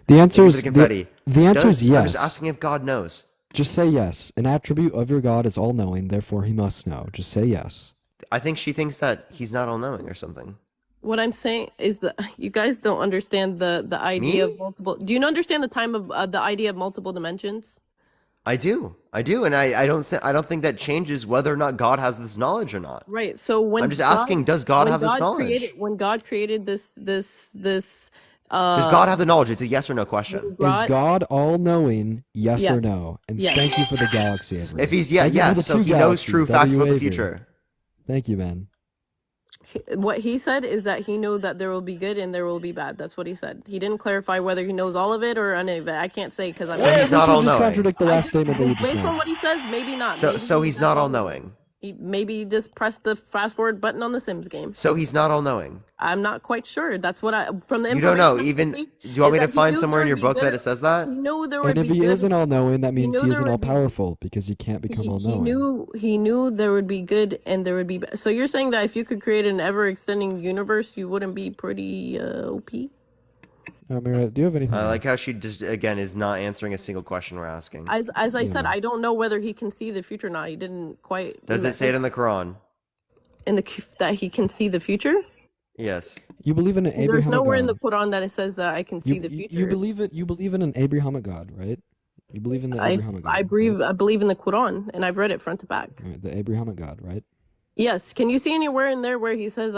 The answer thank you for is the confetti. the answer is I'm yes. just asking if God knows. Just say yes. An attribute of your God is all-knowing, therefore he must know. Just say yes. I think she thinks that he's not all knowing or something. What I'm saying is that you guys don't understand the idea Me? of multiple. Do you understand the time of the idea of multiple dimensions? I do, and I don't think that changes whether or not God has this knowledge or not. Right. So when I'm just asking, does God have this created, knowledge? when God created this Does God have the knowledge? It's a yes or no question. Is God all-knowing, yes or Yes. no? And Yes. thank you for the galaxy, Avery. If he's Thank you for the yes, so two he knows galaxies, true facts about the Avery. future. Thank you, man. What he said is that he knows that there will be good and there will be bad. That's what he said. He didn't clarify whether he knows all of it or any of it. I can't say because I'm. So he's This not would just all-knowing. contradict the last statement that you just Based on made. what he says, maybe not. So Maybe he's not all knowing. Maybe just press the fast forward button on the Sims game. So he's not all knowing. I'm not quite sure. That's what I from the You don't know. information I Even see, do you want me is to that he find knew somewhere in there your would be book that good- it says that? He knew there would And if be he good. isn't all-knowing, that means knew he there isn't would be- all-powerful because he can't become He all-knowing. knew there would be good and there would be bad. So you're saying that if you could create an ever-extending universe, you wouldn't be pretty OP? Mira, do you have anything I like else? how she just again is not answering a single question we're asking. As I said, I don't know whether he can see the future or not. He didn't quite. Does it say it in the Quran? that he can see the future? Yes. You believe in an Abrahamic There's nowhere in the God. Quran that it says that I can see the future. You believe it. You believe in an Abrahamic God, right? You believe in the Abrahamic God. I believe in the Quran, and I've read it front to back. Right, the Abrahamic God, right? Yes. Can you see anywhere in there where he says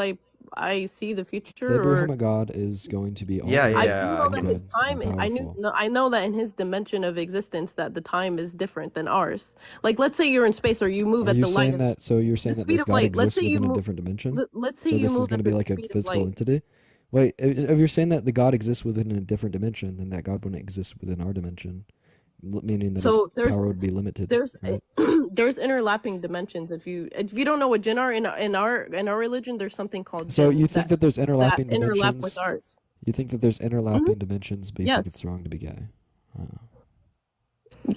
I see the future? The Or Abrahamic God is going to be all Yeah, I yeah, do know that his time. I know that in his dimension of existence that the time is different than ours. Like, let's say you're in space or you move Are at you the light. saying that? So you're saying the that speed this of God light. Let's exists say you within a move- different dimension? Let's say So you this move is going at to be the like a speed of physical light. entity. Wait, if you're saying that the God exists within a different dimension, then that God wouldn't exist within our dimension, meaning that So his power would be limited. There's right? there's interlapping dimensions. If you don't know what jinn are in our religion, there's something called So jinn you think that there's interlapping that interlap dimensions? with ours. You think that there's interlapping dimensions, but you think Yes. it's wrong to be gay?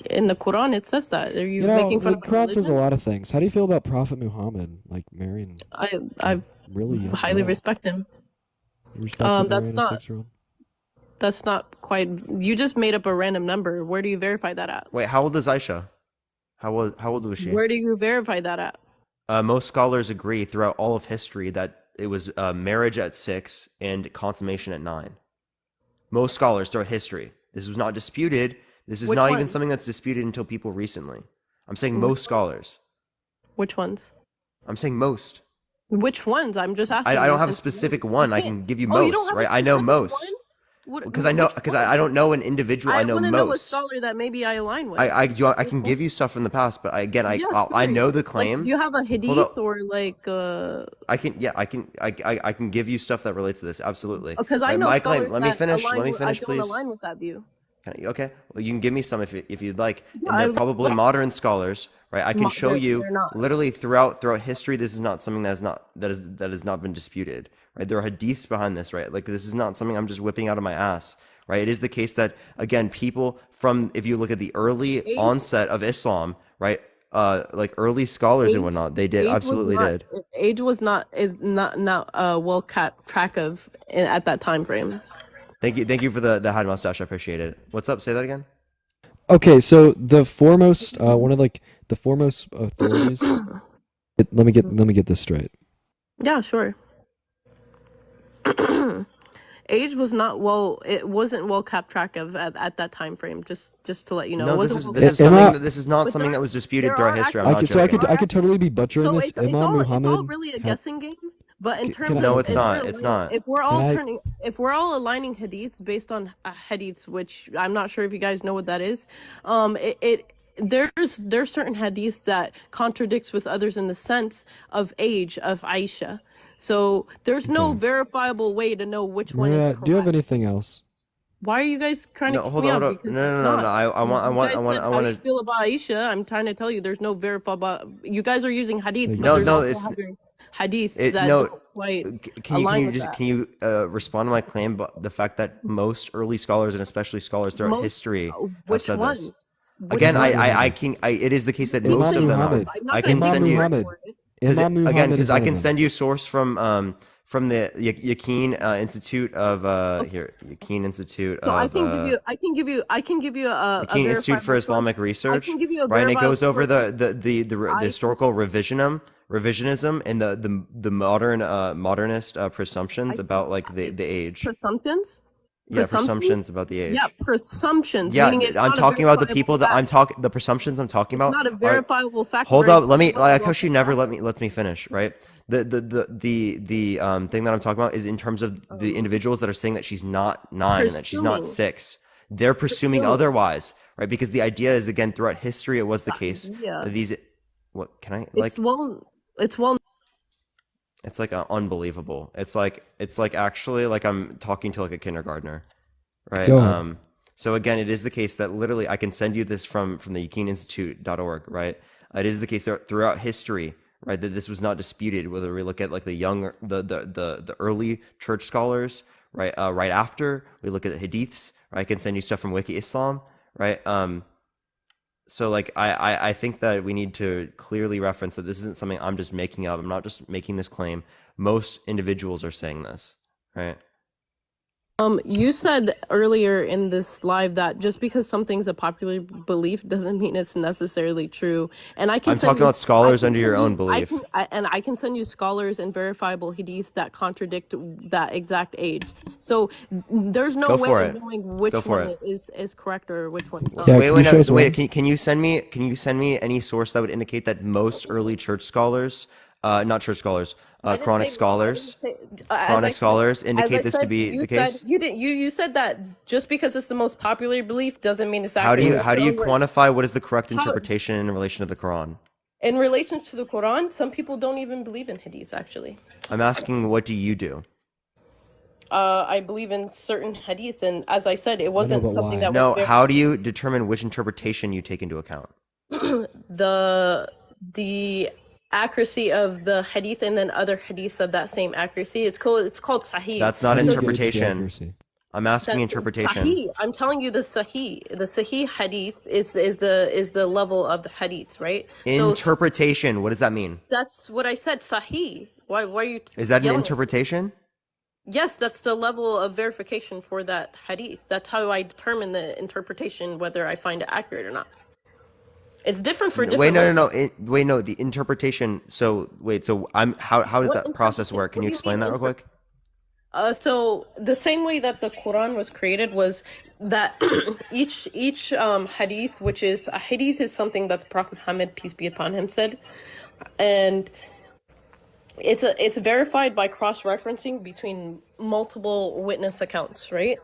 In the Quran, it says that. Are you You know, making fun the of Quran says a religion? lot of things. How do you feel about Prophet Muhammad, like marrying I really young highly girl? respect him. You respect him that's marrying a not- 6-year-old? That's not quite. You just made up a random number. Where do you verify that at? Wait, how old is Aisha? How old was she? Where do you verify that at? Most scholars agree throughout all of history that it was marriage at 6 and consummation at 9. Most scholars throughout history. This was not disputed. This is Which not even one? something that's disputed until people recently. I'm saying Which most scholars. Which ones? I'm saying most. Which ones? I'm just asking. I you don't have a since you know. specific one. I can't- can give you Oh, most, you don't have a right? I know specific most. one? What- Because I know which because one? I don't know an individual. I know want to know a most. scholar that maybe I align with. I can give you stuff from the past, but again, I sure. know the Like, claim. do you have a hadith up. or like I can give you stuff that relates to this. Absolutely. because I Right, know my scholars claim. Let me that finish. align Let me with- finish, I don't please. align with that view. Okay. Well, you can give me some if you'd like. And I- they're probably modern scholars, right? I can show they're- you they're not. literally throughout history. This is not something that has not been disputed, right? There are hadiths behind this, right? Like this is not something I'm just whipping out of my ass, right? It is the case that again, people from if you look at the early onset of Islam, right? Like early scholars and whatnot, they did absolutely did. Age was not well kept track of at that time frame. Thank you for the head mustache. I appreciate it. What's up? Say that again. Okay, so the foremost, one of like the foremost authorities. Let me get this straight. Yeah, sure. Age was not well. It wasn't well kept track of at that time frame. Just to let you know. No, it this wasn't is well- Imam- this is not But something there- that was disputed there throughout are history. I'm actually- not So joking. I could totally be butchering So this. it's Imam all Muhammad. really a had- guessing game. But in terms can of I- No, it's if not. we're It's aligning- not. If we're all Can I- turning, if we're all aligning hadiths based on hadiths, which I'm not sure if you guys know what that is, there's certain hadiths that contradicts with others in the sense of age of Aisha. So there's no verifiable way to know which one Maria, is correct. do you have anything else? Why are you guys trying to No, kick hold me on, out? hold on. Because No, it's no, not. I want How do you feel about Aisha? I'm trying to tell you, there's no verifiable. You guys are using hadiths, No, but no, there's it's- also hadiths it- that no, don't quite Can you align with that. respond to my claim about the fact that most early scholars and especially scholars throughout Most- history have Which said one? this? Which Again, one? it is the case that Imam most of them are. Muhammad. I'm not I gonna can Imam send you Muhammad. for it. Imam Muhammad because is I one of can them. send you a source from from the Yakin Institute of Yakin Institute So I of can give you, a Yakin Institute for verifiable source. Islamic I Research, can give you a right? And it verifiable goes over source. the I historical revisionism and the modernist presumptions about like the age. presumptions, Yeah, presumptions. presumptions about the Yeah, age. presumptions, Yeah, meaning it's I'm not a talking about the verifiable people that fact. the presumptions I'm talking It's about not a are. verifiable fact. Hold Very up, let me. Like, well Koshi never established. lets me finish. Right. The thing that I'm talking about is in terms of the individuals that are saying that she's not 9 and that she's not Presuming, 6. They're presuming presuming. otherwise, right? Because the idea is again throughout history it was the case Yeah, that these. What can I it's like? well. It's like unbelievable. It's like actually like I'm talking to like a kindergartner, right? Go ahead. So again, it is the case that literally I can send you this from the yakininstitute.org, right? It is the case that throughout history, right, that this was not disputed. Whether we look at like the young, the early church scholars, right, right after we look at the hadiths, right? I can send you stuff from Wiki Islam, right? So like I think that we need to clearly reference that this isn't something I'm just making up. I'm not just making this claim. Most individuals are saying this, right? You said earlier in this live that just because something's a popular belief doesn't mean it's necessarily true. And I can I'm send talking you, about scholars under your own I can, belief. I can send you scholars and verifiable hadiths that contradict that exact age. So there's no Go way for of it. knowing Go which for one it. is correct or which one's not. Yeah, Wait, can wait, you show no, us wait. one? Can you send me any source that would indicate that most early church scholars, not church scholars, I didn't Quranic say most. I didn't scholars, say, Quranic scholars indicate this to be you the said case? you didn't. You said that just because it's the most popular belief doesn't mean it's How do accurate. you That's how do your you own word. quantify what is the correct How? interpretation in relation to the Quran? In relation to the Quran, some people don't even believe in hadiths, actually. I'm asking, what do you do? I believe in certain hadiths, and as I said, it I know, wasn't but something why? that was No, very how do you determine which interpretation you take into account? the accuracy of the hadith and then other hadiths of that same accuracy. It's called sahih. That's not How do you gauge the interpretation. accuracy? I'm asking That's interpretation. sahih. I'm telling you the sahih. The sahih hadith is the level of the hadith, right? So Interpretation, what does that mean? that's what I said, sahih. Why are you Is that an yelling at me? interpretation? Yes, that's the level of verification for that hadith. That's how I determine the interpretation, whether I find it accurate or not. It's different for Wait, different no, no, no. Muslims. Wait, no. The interpretation. So wait. So I'm. How does What that process work? Can What you do you mean explain that real quick? So the same way that the Quran was created was that each hadith, which is a hadith, is something that the Prophet Muhammad, peace be upon him, said, and it's verified by cross-referencing between multiple witness accounts, right?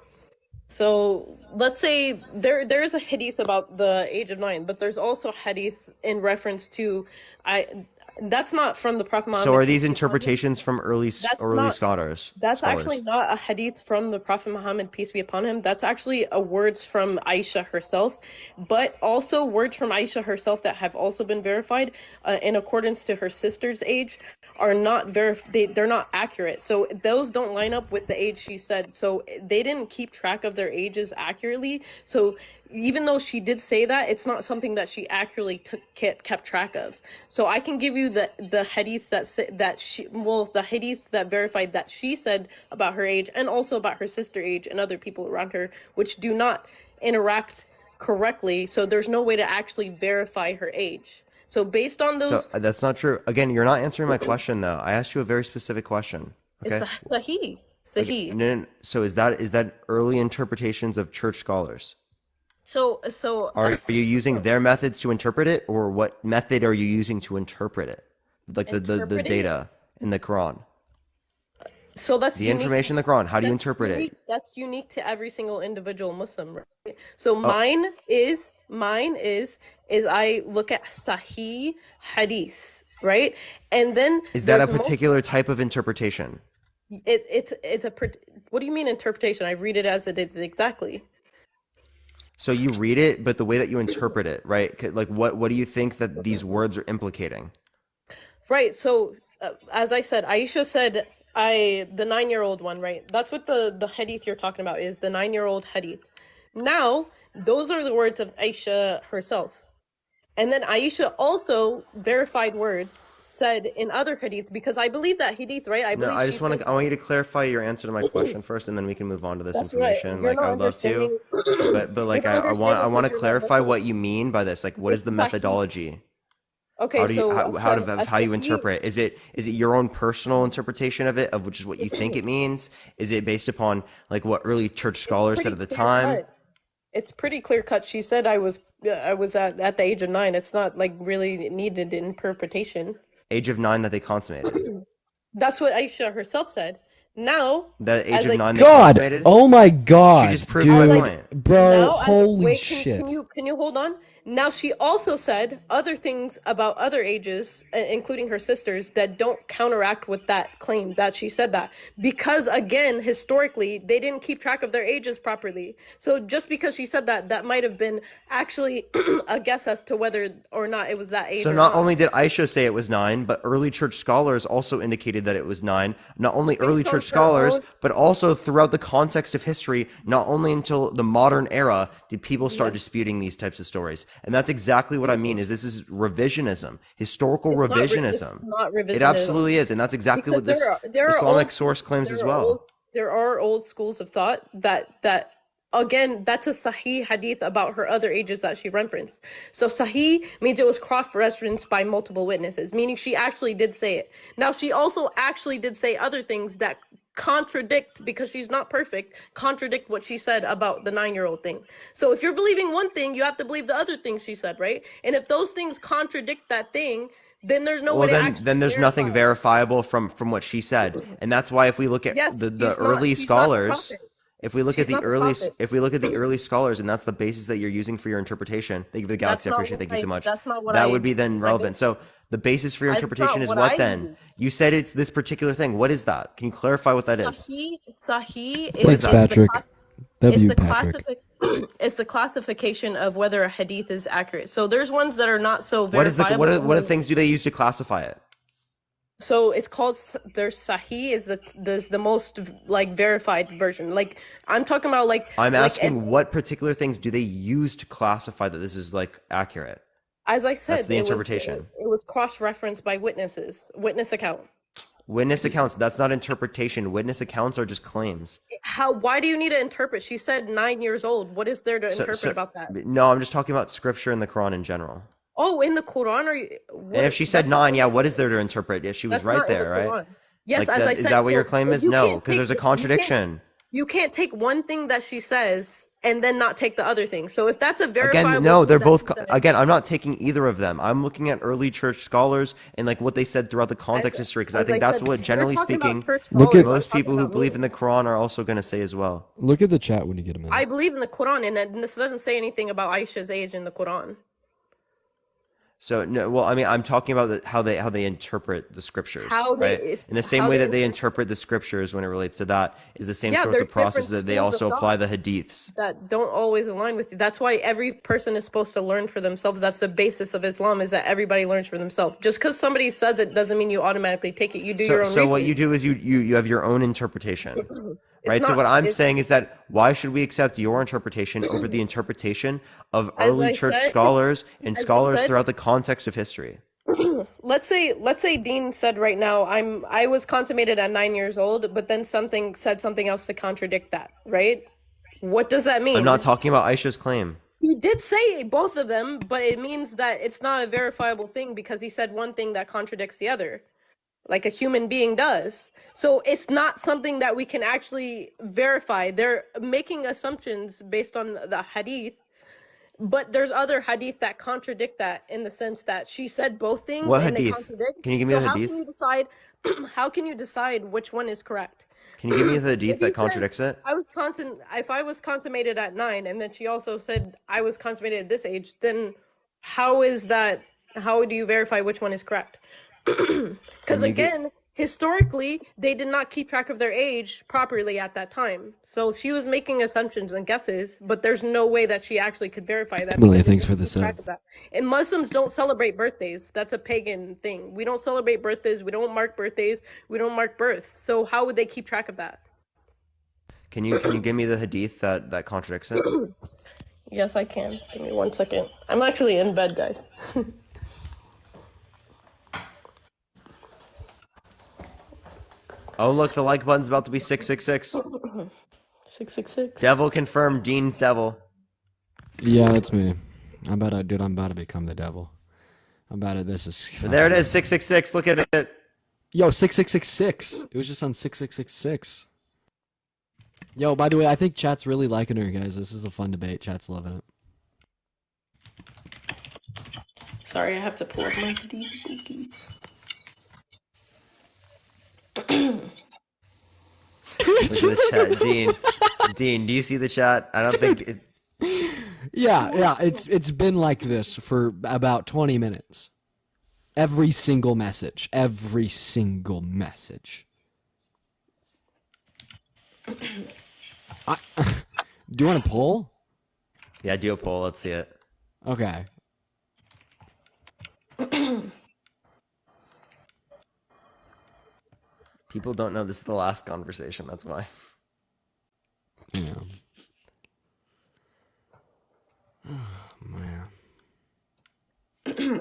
So let's say there is a hadith about the age of 9, but there's also hadith in reference to I. That's not from the Prophet Muhammad. So are these peace be upon him. interpretations from early That's early not. scholars? That's Scholars. actually not a hadith from the Prophet Muhammad, peace be upon him. That's actually a words from Aisha herself, but also words from Aisha herself that have also been verified in accordance to her sister's age are not they're not accurate. So those don't line up with the age she said. So they didn't keep track of their ages accurately. So even though she did say that, it's not something that she accurately kept track of. So I can give you the hadith the hadith that verified that she said about her age and also about her sister age and other people around her, which do not interact correctly. So there's no way to actually verify her age. So based on So those, that's not true. Again, you're not answering my question though. I asked you a very specific question. Okay. it's sahih. Okay. Sahih. And then, so is that early interpretations of church scholars? So Are you using their methods to interpret it, or what method are you using to interpret it? Like the interpreting it. data in the Quran, So that's the unique. information in the Quran. How do you That's interpret unique. it? That's unique to every single individual Muslim, right? So Oh, mine is I look at Sahih Hadith, right? And then is that a there's particular type of interpretation? it's what do you mean interpretation? I read it as it is exactly. So you read it, but the way that you interpret it, right? Like what do you think that these words are implicating? Right. So, as I said, Aisha said, the 9-year-old one, right? That's what the hadith you're talking about is, the 9-year-old hadith. Now, those are the words of Aisha herself. And then Aisha also verified words said in other hadith, because I believe that hadith, right? I No, believe I she just want said to. I want you to clarify your answer to my question first, and then we can move on to this that's right. information. You're Like, I not would love to, understanding. but You're like, not I understanding want to because you're not clarify Muslim. what you mean by this. Like, what is It's the sahih. methodology? Okay, How do you so how you sahih. interpret? Is it your own personal interpretation of it, of which is what you think it means? Is it based upon like what early church It's scholars said pretty at the clear time? cut. It's pretty clear cut. She said I was at the age of 9. It's not like really needed interpretation. Age of 9 that they consummated. That's what Aisha herself said. Now, That age as of a 9 they God, consummated. oh my She God, just proved my dude, point. bro, now as holy wait, shit. can you hold on? Now she also said other things about other ages, including her sisters, that don't counteract with that claim that she said that. Because again, historically, they didn't keep track of their ages properly. So just because she said that, that might have been actually a guess as to whether or not it was that age So or not not. only did Aisha say it was 9, but early church scholars also indicated that it was 9. Not only early Based on church her scholars, own, but also throughout the context of history, not only until the modern era did people start yes, disputing these types of stories. And that's exactly what I mean, is this is revisionism, historical it's revisionism. not It revisionism. absolutely is, and that's exactly Because what this there are Islamic old source claims as there are old well. there are old schools of thought that again, that's a sahih hadith about her other ages that she referenced. So sahih means it was cross-referenced by multiple witnesses, meaning she actually did say it. Now she also actually did say other things that contradict, because she's not perfect, contradict what she said about the 9-year-old thing. So if you're believing one thing, you have to believe the other thing she said, right? And if those things contradict that thing, then there's no way Well, to then actually there's verify nothing it. verifiable from what she said, and that's why if we look at Yes, the early she's not the scholars, prophet. if we look at She's the not the prophet. early scholars, and that's the basis that you're using for your interpretation. Thank you for the galaxy. I appreciate it. Thank you so much. That's not what That I would be then my relevant. So basis. the basis for your It's interpretation not is what what I then? use. You said it's this particular thing. What is that? Can you clarify what that is? Sahih What is Thanks, that? Patrick. it's W. the Patrick. it's the classification of whether a hadith is accurate. So there's ones that are not so What is the verifiable. what things do they use to classify it? So it's called their sahih is the most like verified version. Like I'm talking about I'm like asking what particular things do they use to classify that this is like accurate? as I That's said, the it interpretation. was cross-referenced by witness account. Witness accounts, that's not interpretation. Witness accounts are just claims. Why do you need to interpret? She said 9 years old. What is there to interpret about that? No, I'm just talking about scripture and the Quran in general. Oh, in the Quran, are you? And if she said That's not 9, yeah, what is there to interpret? Yeah, she was that's right not in the there, right? Quran. Yes, Like as that, I is said. that what your So claim is? you No, can't because there's a take contradiction. you can't take one thing that she says and then not take the other thing. So if that's a verifiable Again, no, thing they're that both. she said, Again, I'm not taking either of them. I'm looking at early church scholars and like what they said throughout the context history, because I as think that's said, what, you're generally talking about speaking, church Look scholars. at- I'm most talking people who about believe me. in the Quran are also going to say as well. Look at the chat when you get a minute. I believe in the Quran, and this doesn't say anything about Aisha's age in the Quran. So no, well, I mean, I'm talking about how they interpret the scriptures, right? In the same how way they that they interpret the scriptures when it relates to that is the same Yeah, sorts there's of process different that they schools of also apply thought the hadiths. that don't always align with you. That's why every person is supposed to learn for themselves. That's the basis of Islam, is that everybody learns for themselves. Just because somebody says it doesn't mean you automatically take it. You do your own So what research. you do is you have your own interpretation, It's right? So not what I'm it's, saying is that why should we accept your interpretation over the interpretation of as early I church said, scholars and as I scholars said, throughout the context of history? let's say Dean said right now, I was consummated at 9 years old, but then said something else to contradict that, right? What does that I'm mean? not talking about Aisha's claim. He did say both of them, but it means that it's not a verifiable thing because he said one thing that contradicts the other, like a human being does. So it's not something that we can actually verify. They're making assumptions based on the hadith, but there's other hadith that contradict that, in the sense that she said both things What and they hadith? contradict. Can you give me So the how hadith? can you decide how can you decide which one is correct? Can you give me the If hadith he that says contradicts it? if I was consummated at 9 and then she also said I was consummated at this age, then how do you verify which one is correct? Because again, historically, they did not keep track of their age properly at that time. So she was making assumptions and guesses, but there's no way that she actually could verify that. Emily, because they thanks for didn't the keep track sub. of that. And Muslims don't celebrate birthdays. That's a pagan thing. We don't celebrate birthdays. We don't mark birthdays. We don't mark births. So how would they keep track of that? Can you give me the hadith that contradicts it? Yes, I can. Give me 1 second. I'm actually in bed, guys. Oh, look, the like button's about to be 666. 666. Devil confirmed. Dean's devil. Yeah, that's me. I'm about to become the devil. This is. There it is, 666. Look at it. Yo, 6666. It was just on 6666. Yo, by the way, I think chat's really liking her, guys. This is a fun debate. Chat's loving it. Sorry, I have to pull up my cookies. Look at the chat. Dean, do you see the chat? I don't think... Yeah, it's been like this for about 20 minutes. Every single message. Do you want a poll? Yeah, do a poll. Let's see it. Okay. People don't know this is the last conversation. That's why. Yeah. Oh, man.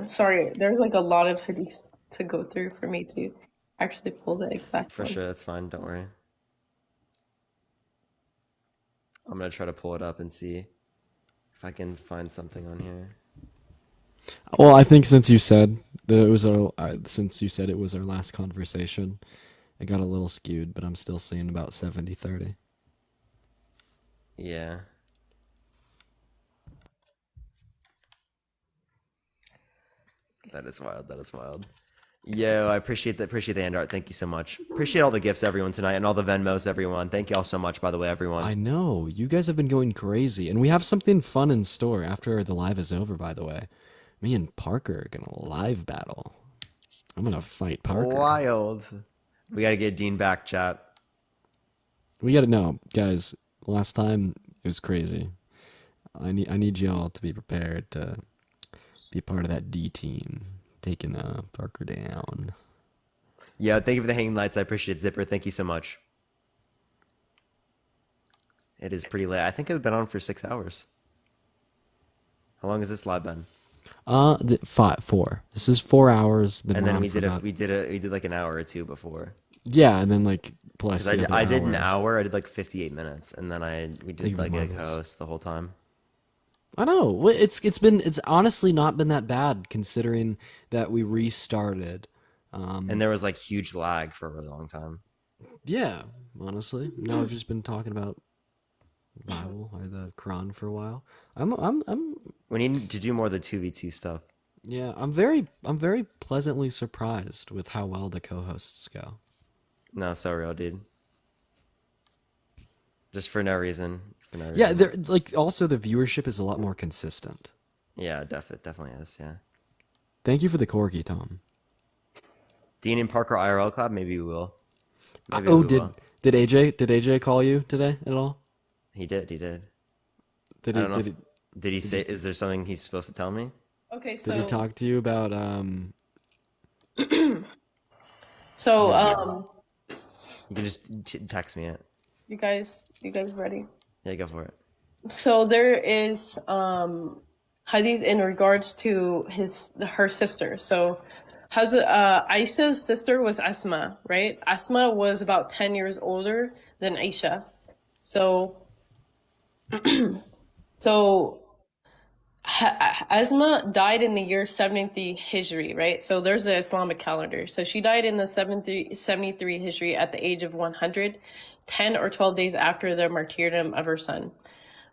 Sorry, there's like a lot of hoodies to go through for me to actually pull the exact For one. sure, that's fine. Don't worry. I'm gonna try to pull it up and see if I can find something on here. Well, I think since you said that it was our last conversation, it got a little skewed, but I'm still seeing about 70-30. Yeah. That is wild. Yo, I appreciate the hand art. Thank you so much. Appreciate all the gifts, everyone, tonight, and all the Venmos, everyone. Thank you all so much, by the way, everyone. I know. You guys have been going crazy, and we have something fun in store after the live is over, by the way. Me and Parker are gonna live battle. I'm gonna fight Parker. Wild. We gotta get Dean back, chat. We gotta know, guys. Last time it was crazy. I need y'all to be prepared to be part of that D team, taking Parker down. Yeah, thank you for the hanging lights. I appreciate it, Zipper. Thank you so much. It is pretty late. I think I've been on for 6 hours. How long has this live been? 4. This is 4 hours. And then we did like an hour or two before. Yeah, and then like plus I did an hour. I did like 58 minutes, and then we did like a host the whole time. I know. It's honestly not been that bad considering that we restarted. And there was like huge lag for a really long time. Yeah, honestly. Now I've just been talking about Bible or the Quran for a while. We need to do more of the 2v2 stuff. Yeah, I'm very pleasantly surprised with how well the co-hosts go. No, so real, dude. Just for no reason. Yeah, they're like also the viewership is a lot more consistent. Yeah, definitely is. Yeah. Thank you for the corgi, Tom. Dean and Parker IRL collab. Maybe we will. Did AJ call you today at all? He did. Did he say? Is there something he's supposed to tell me? Okay, so did he talk to you about So You can just text me it. you guys ready? Yeah, go for it. So there is hadith in regards to her sister. So Aisha's sister was Asma, right? Asma was about 10 years older than Aisha. So Asma died in the year 73 Hijri, right? So there's the Islamic calendar. So she died in the 73 Hijri at the age of 100, 10 or 12 days after the martyrdom of her son,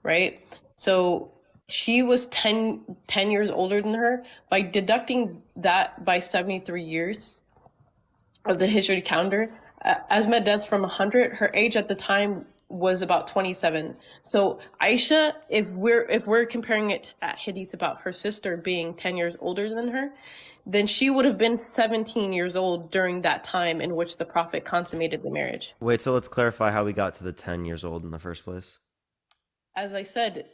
right? So she was 10 years older than her. By deducting that by 73 years of the Hijri calendar, Asma deaths from 100. Her age at the time was about 27. So Aisha, if we're comparing it to that hadith about her sister being 10 years older than her, then she would have been 17 years old during that time in which the Prophet consummated the marriage. Wait, so let's clarify how we got to the 10 years old in the first place. As I said,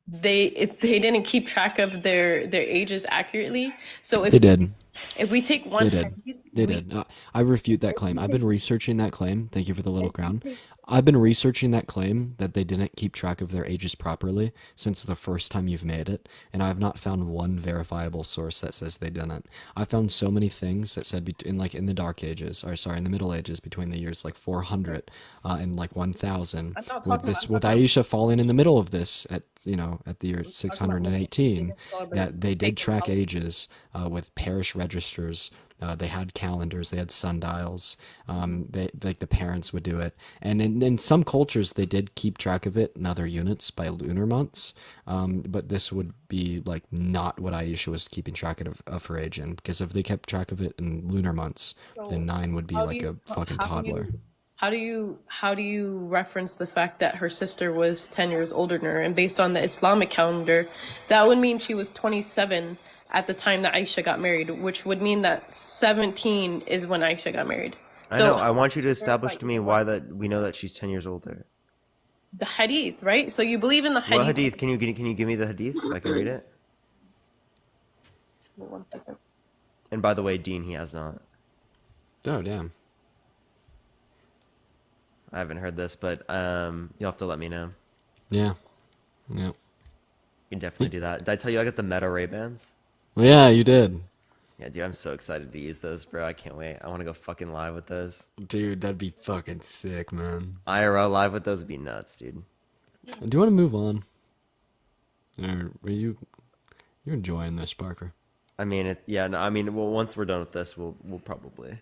they didn't keep track of their ages accurately. So if they did. If we take one hadith, They did. I refute that claim. I've been researching that claim. Thank you for the little crown. I've been researching that claim that they didn't keep track of their ages properly since the first time you've made it, and I have not found one verifiable source that says they didn't. I found so many things that said in the Dark Ages, or sorry, in the Middle Ages, between the years like 400 and like 1000, I'm not with talking. this I'm with talking. Aisha falling in the middle of this at at the year I'm talking about Muslims. They 618, didn't celebrate that they did sacred track holidays. ages with parish registers. They had calendars, they had sundials. They like the parents would do it, and in some cultures they did keep track of it in other units by lunar months. But this would be like not what Aisha was keeping track of her age in, because if they kept track of it in lunar months, then So 9 would be how do like you a fucking how do toddler. you how do you reference the fact that her sister was 10 years older than her, and based on the Islamic calendar, that would mean she was 27 at the time that Aisha got married, which would mean that 17 is when Aisha got married. I know. So I want you to verify establish to me either why one. that we know that she's 10 years older. The hadith, right? So you believe in the What hadith. hadith? Can you give me the hadith? I can read it. One second. And by the way, Dean, he has not. Oh damn. I haven't heard this, but you'll have to let me know. Yeah. Yeah. You can definitely do that. Did I tell you I got the Meta Ray-Bans? Well, yeah, you did. Yeah, dude, I'm so excited to use those, bro. I can't wait. I want to go fucking live with those. Dude, that'd be fucking sick, man. IRL live with those would be nuts, dude. Do you want to move on? Or are you enjoying this, Parker? I mean, yeah. No, I mean, well, once we're done with this, we'll probably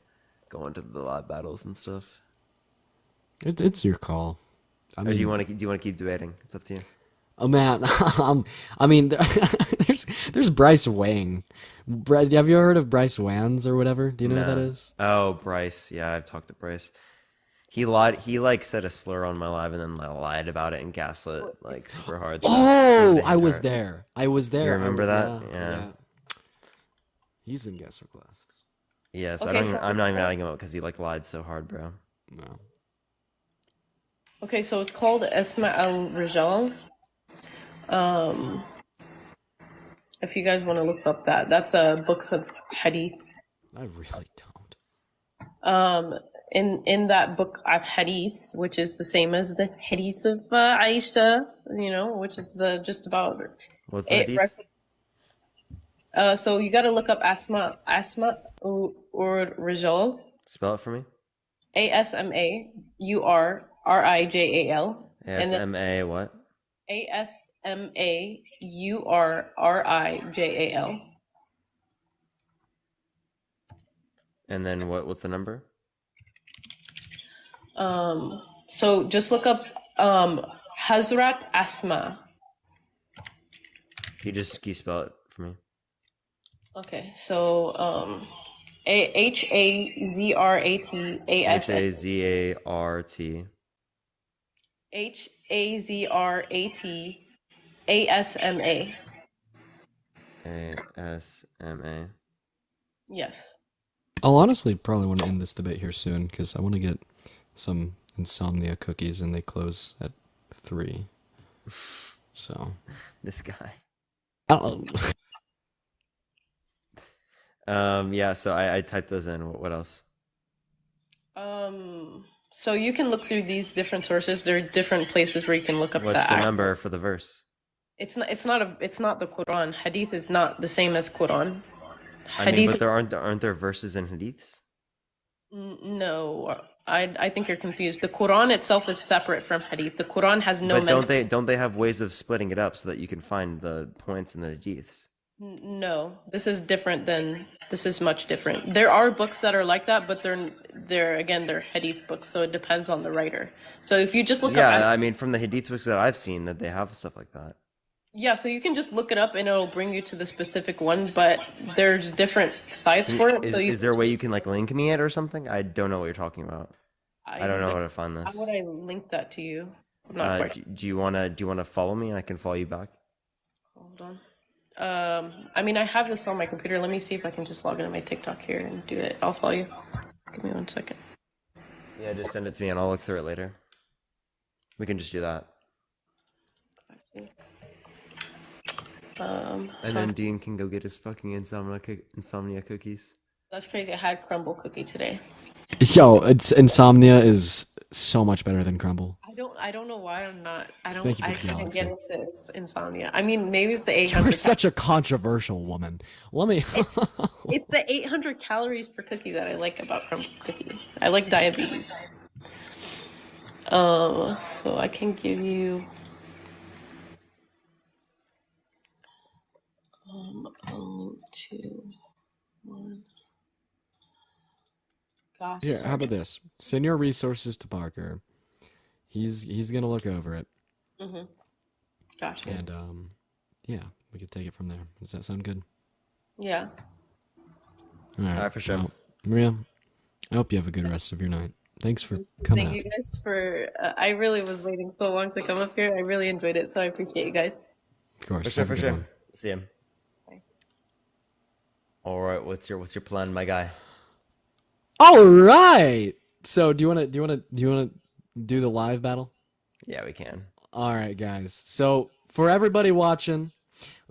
go into the live battles and stuff. It's your call. Or do you want to keep debating? It's up to you. Oh man, I mean, there's Bryce Wang. Have you ever heard of Bryce Wans or whatever? Do you know who that No. is? Oh, Bryce. Yeah, I've talked to Bryce. He lied. He like said a slur on my live and then lied about it and gaslit like super hard. So Oh, it I hit was hard. there. I was there. You remember that? Yeah. Yeah. He's in guest classes. Yeah. So Okay, so I'm not even adding him up because he like lied so hard, bro. No. Okay, so it's called Esma al-Rijal. If you guys want to look up that's books of hadith. I really don't. In that book of hadith, which is the same as the hadith of Aisha, which is just about What's the it. hadith? So you got to look up Asma or Rijal, Spell it for me. ASMAURRIJAL, and then ASMA what? ASMAURRIJAL. And then what's the number? So just look up Hazrat Asma. Can you spell it for me? Okay, so HAZRAT HAZART ASMA. ASMA. Yes. I'll honestly probably want to end this debate here soon because I want to get some insomnia cookies and they close at 3. So This guy. I don't know. Yeah, so I typed those in. What else? So you can look through these different sources. There are different places where you can look up What's the actual- number for the verse? It's not the Quran. Hadith is not the same as Quran. I mean, Hadith but there aren't there verses in hadiths? No, I think you're confused. The Quran itself is separate from Hadith. The Quran has no But mention. don't they have ways of splitting it up so that you can find the points in the hadiths? No, this is different than this is much different. There are books that are like that, but they're Hadith books, so it depends on the writer. So if you just look Yeah, up, I mean, from the hadith books that I've seen, that they have stuff like that. yeah, so you can just look it up and it'll bring you to the specific one. But there's different sites for it. So Is there a way you can like link me it or something? I don't know what you're talking about. I don't know how to find How this. would I link that to you? I'm not quite. Do you wanna follow me and I can follow you back? Hold on. I mean, I have this on my computer. Let me see if I can just log into my TikTok here and do it. I'll follow you. Give me 1 second. Yeah, just send it to me and I'll look through it later. We can just do that. And then Dean can go get his fucking insomnia cookies. That's crazy. I had crumble cookie today. Yo, it's insomnia is so much better than crumble. I don't know why I'm not. Thank you I for the couldn't get galaxy. into this insomnia. I mean, maybe it's the You are 800 such a controversial woman. Let me. it's the 800 calories per cookie that I like about crumble cookie. I like diabetes. So I can give you 2, 1. Gosh, I'm Here, how sorry. about this? Send your resources to Parker. He's gonna look over it, Mm-hmm. Gotcha. and yeah, we could take it from there. Does that sound good? Yeah. All right. All right, for sure. Well, Maria, I hope you have a good rest of your night. Thanks for coming Thank up. you guys for. I really was waiting so long to come up here. I really enjoyed it, so I appreciate you guys. Of course. For sure, Have a for good sure. one. See him. Bye. All right, what's your plan, my guy? All right. So, do you want to do the live battle? Yeah, we can. All right, guys. So, for everybody watching,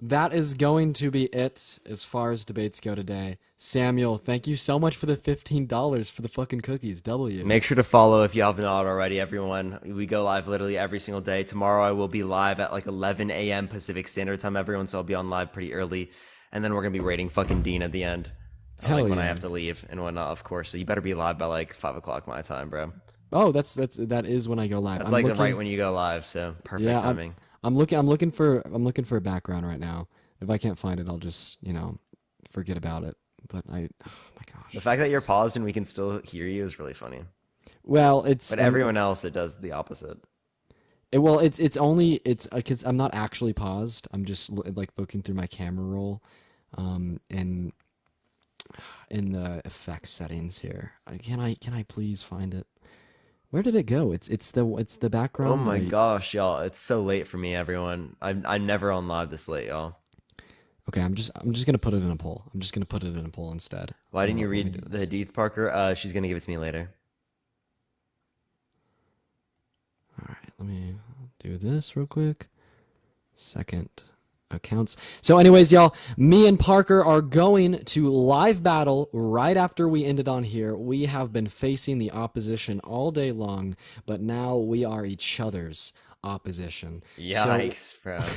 that is going to be it as far as debates go today. Samuel, thank you so much for the $15 for the fucking cookies. W. Make sure to follow if you have not already, everyone. We go live literally every single day. Tomorrow I will be live at like 11 a.m. Pacific Standard Time, everyone, so I'll be on live pretty early. And then we're going to be rating fucking Dean at the end. Hell Like when I yeah. have to leave and whatnot, of course. So you better be live by like 5 o'clock my time, bro. Oh, that is when I go live. That's I'm like looking, right when you go live, so perfect yeah, timing. I'm looking for a background right now. If I can't find it, I'll just, forget about it. But oh my gosh. The fact that you're paused and we can still hear you is really funny. Well, it's But everyone else, it does the opposite. it's only because I'm not actually paused. I'm just like looking through my camera roll, in the effects settings here. Can I please find it? Where did it go? It's the background. Oh my like- gosh, y'all. It's so late for me, everyone. I'm never on live this late, y'all. Okay, I'm just gonna put it in a poll. I'm just gonna put it in a poll instead. Why didn't you Let me read do the this. Hadith, Parker? She's gonna give it to me later. All right, let me do this real quick. Second accounts. So anyways, y'all, me and Parker are going to live battle right after we ended on here. We have been facing the opposition all day long, but now we are each other's opposition. Yikes, bro. So,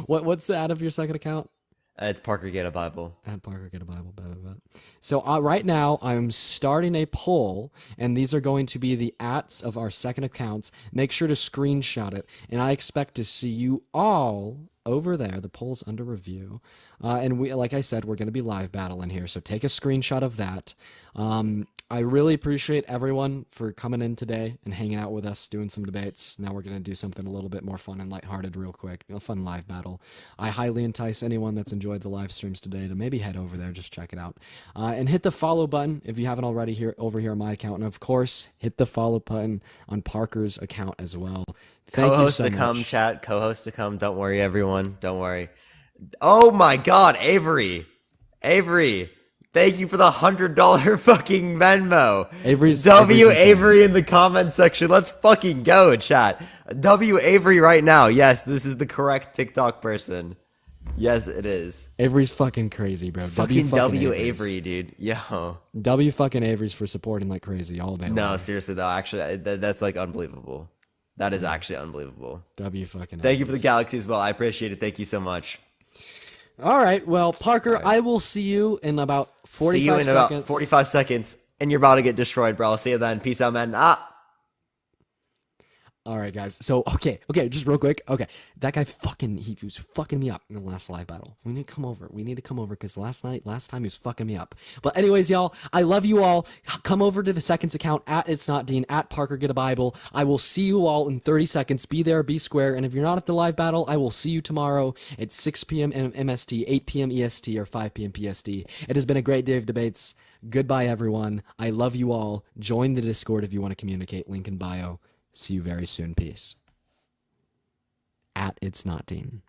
what's the ad of your second account? It's Parker Get a Bible. Add Parker, get a Bible. Blah, blah, blah. So right now, I'm starting a poll, and these are going to be the ats of our second accounts. Make sure to screenshot it, and I expect to see you all over there. The poll's under review, and we, like I said, we're going to be live battling here. So take a screenshot of that. I really appreciate everyone for coming in today and hanging out with us, doing some debates. Now we're going to do something a little bit more fun and lighthearted real quick. A fun live battle. I highly entice anyone that's enjoyed the live streams today to maybe head over there, just check it out. And hit the follow button if you haven't already over here on my account. And of course, hit the follow button on Parker's account as well. Thank you Co-host so to much. come, chat. Co-host to come. Don't worry, everyone. Don't worry. Oh my God, Avery. Avery. Thank you for the $100 fucking Venmo. Avery's W insane. Avery in the comment section. Let's fucking go, chat. W Avery right now. Yes, this is the correct TikTok person. Yes, it is. Avery's fucking crazy, bro. Fucking W Avery's. Avery, dude. Yo. W fucking Avery's for supporting like crazy all day No, long. seriously though. Actually, that's like unbelievable. That is actually unbelievable. W fucking Thank you for the Avery's. galaxy as well. I appreciate it. Thank you so much. All right. Well, Parker, I will see you in about 45 See you in seconds. about 45 seconds, and you're about to get destroyed, bro. I'll see you then. Peace out, man. All right, guys. So, okay, just real quick. Okay, that guy he was fucking me up in the last live battle. We need to come over. Because last time he was fucking me up. But anyways, y'all, I love you all. Come over to the seconds account at It's Not Dean, at Parker Get a Bible. I will see you all in 30 seconds. Be there, be square. And if you're not at the live battle, I will see you tomorrow at 6 p.m. MST, 8 p.m. EST, or 5 p.m. PST. It has been a great day of debates. Goodbye, everyone. I love you all. Join the Discord if you want to communicate. Link in bio. See you very soon. Peace. At It's Not Dean.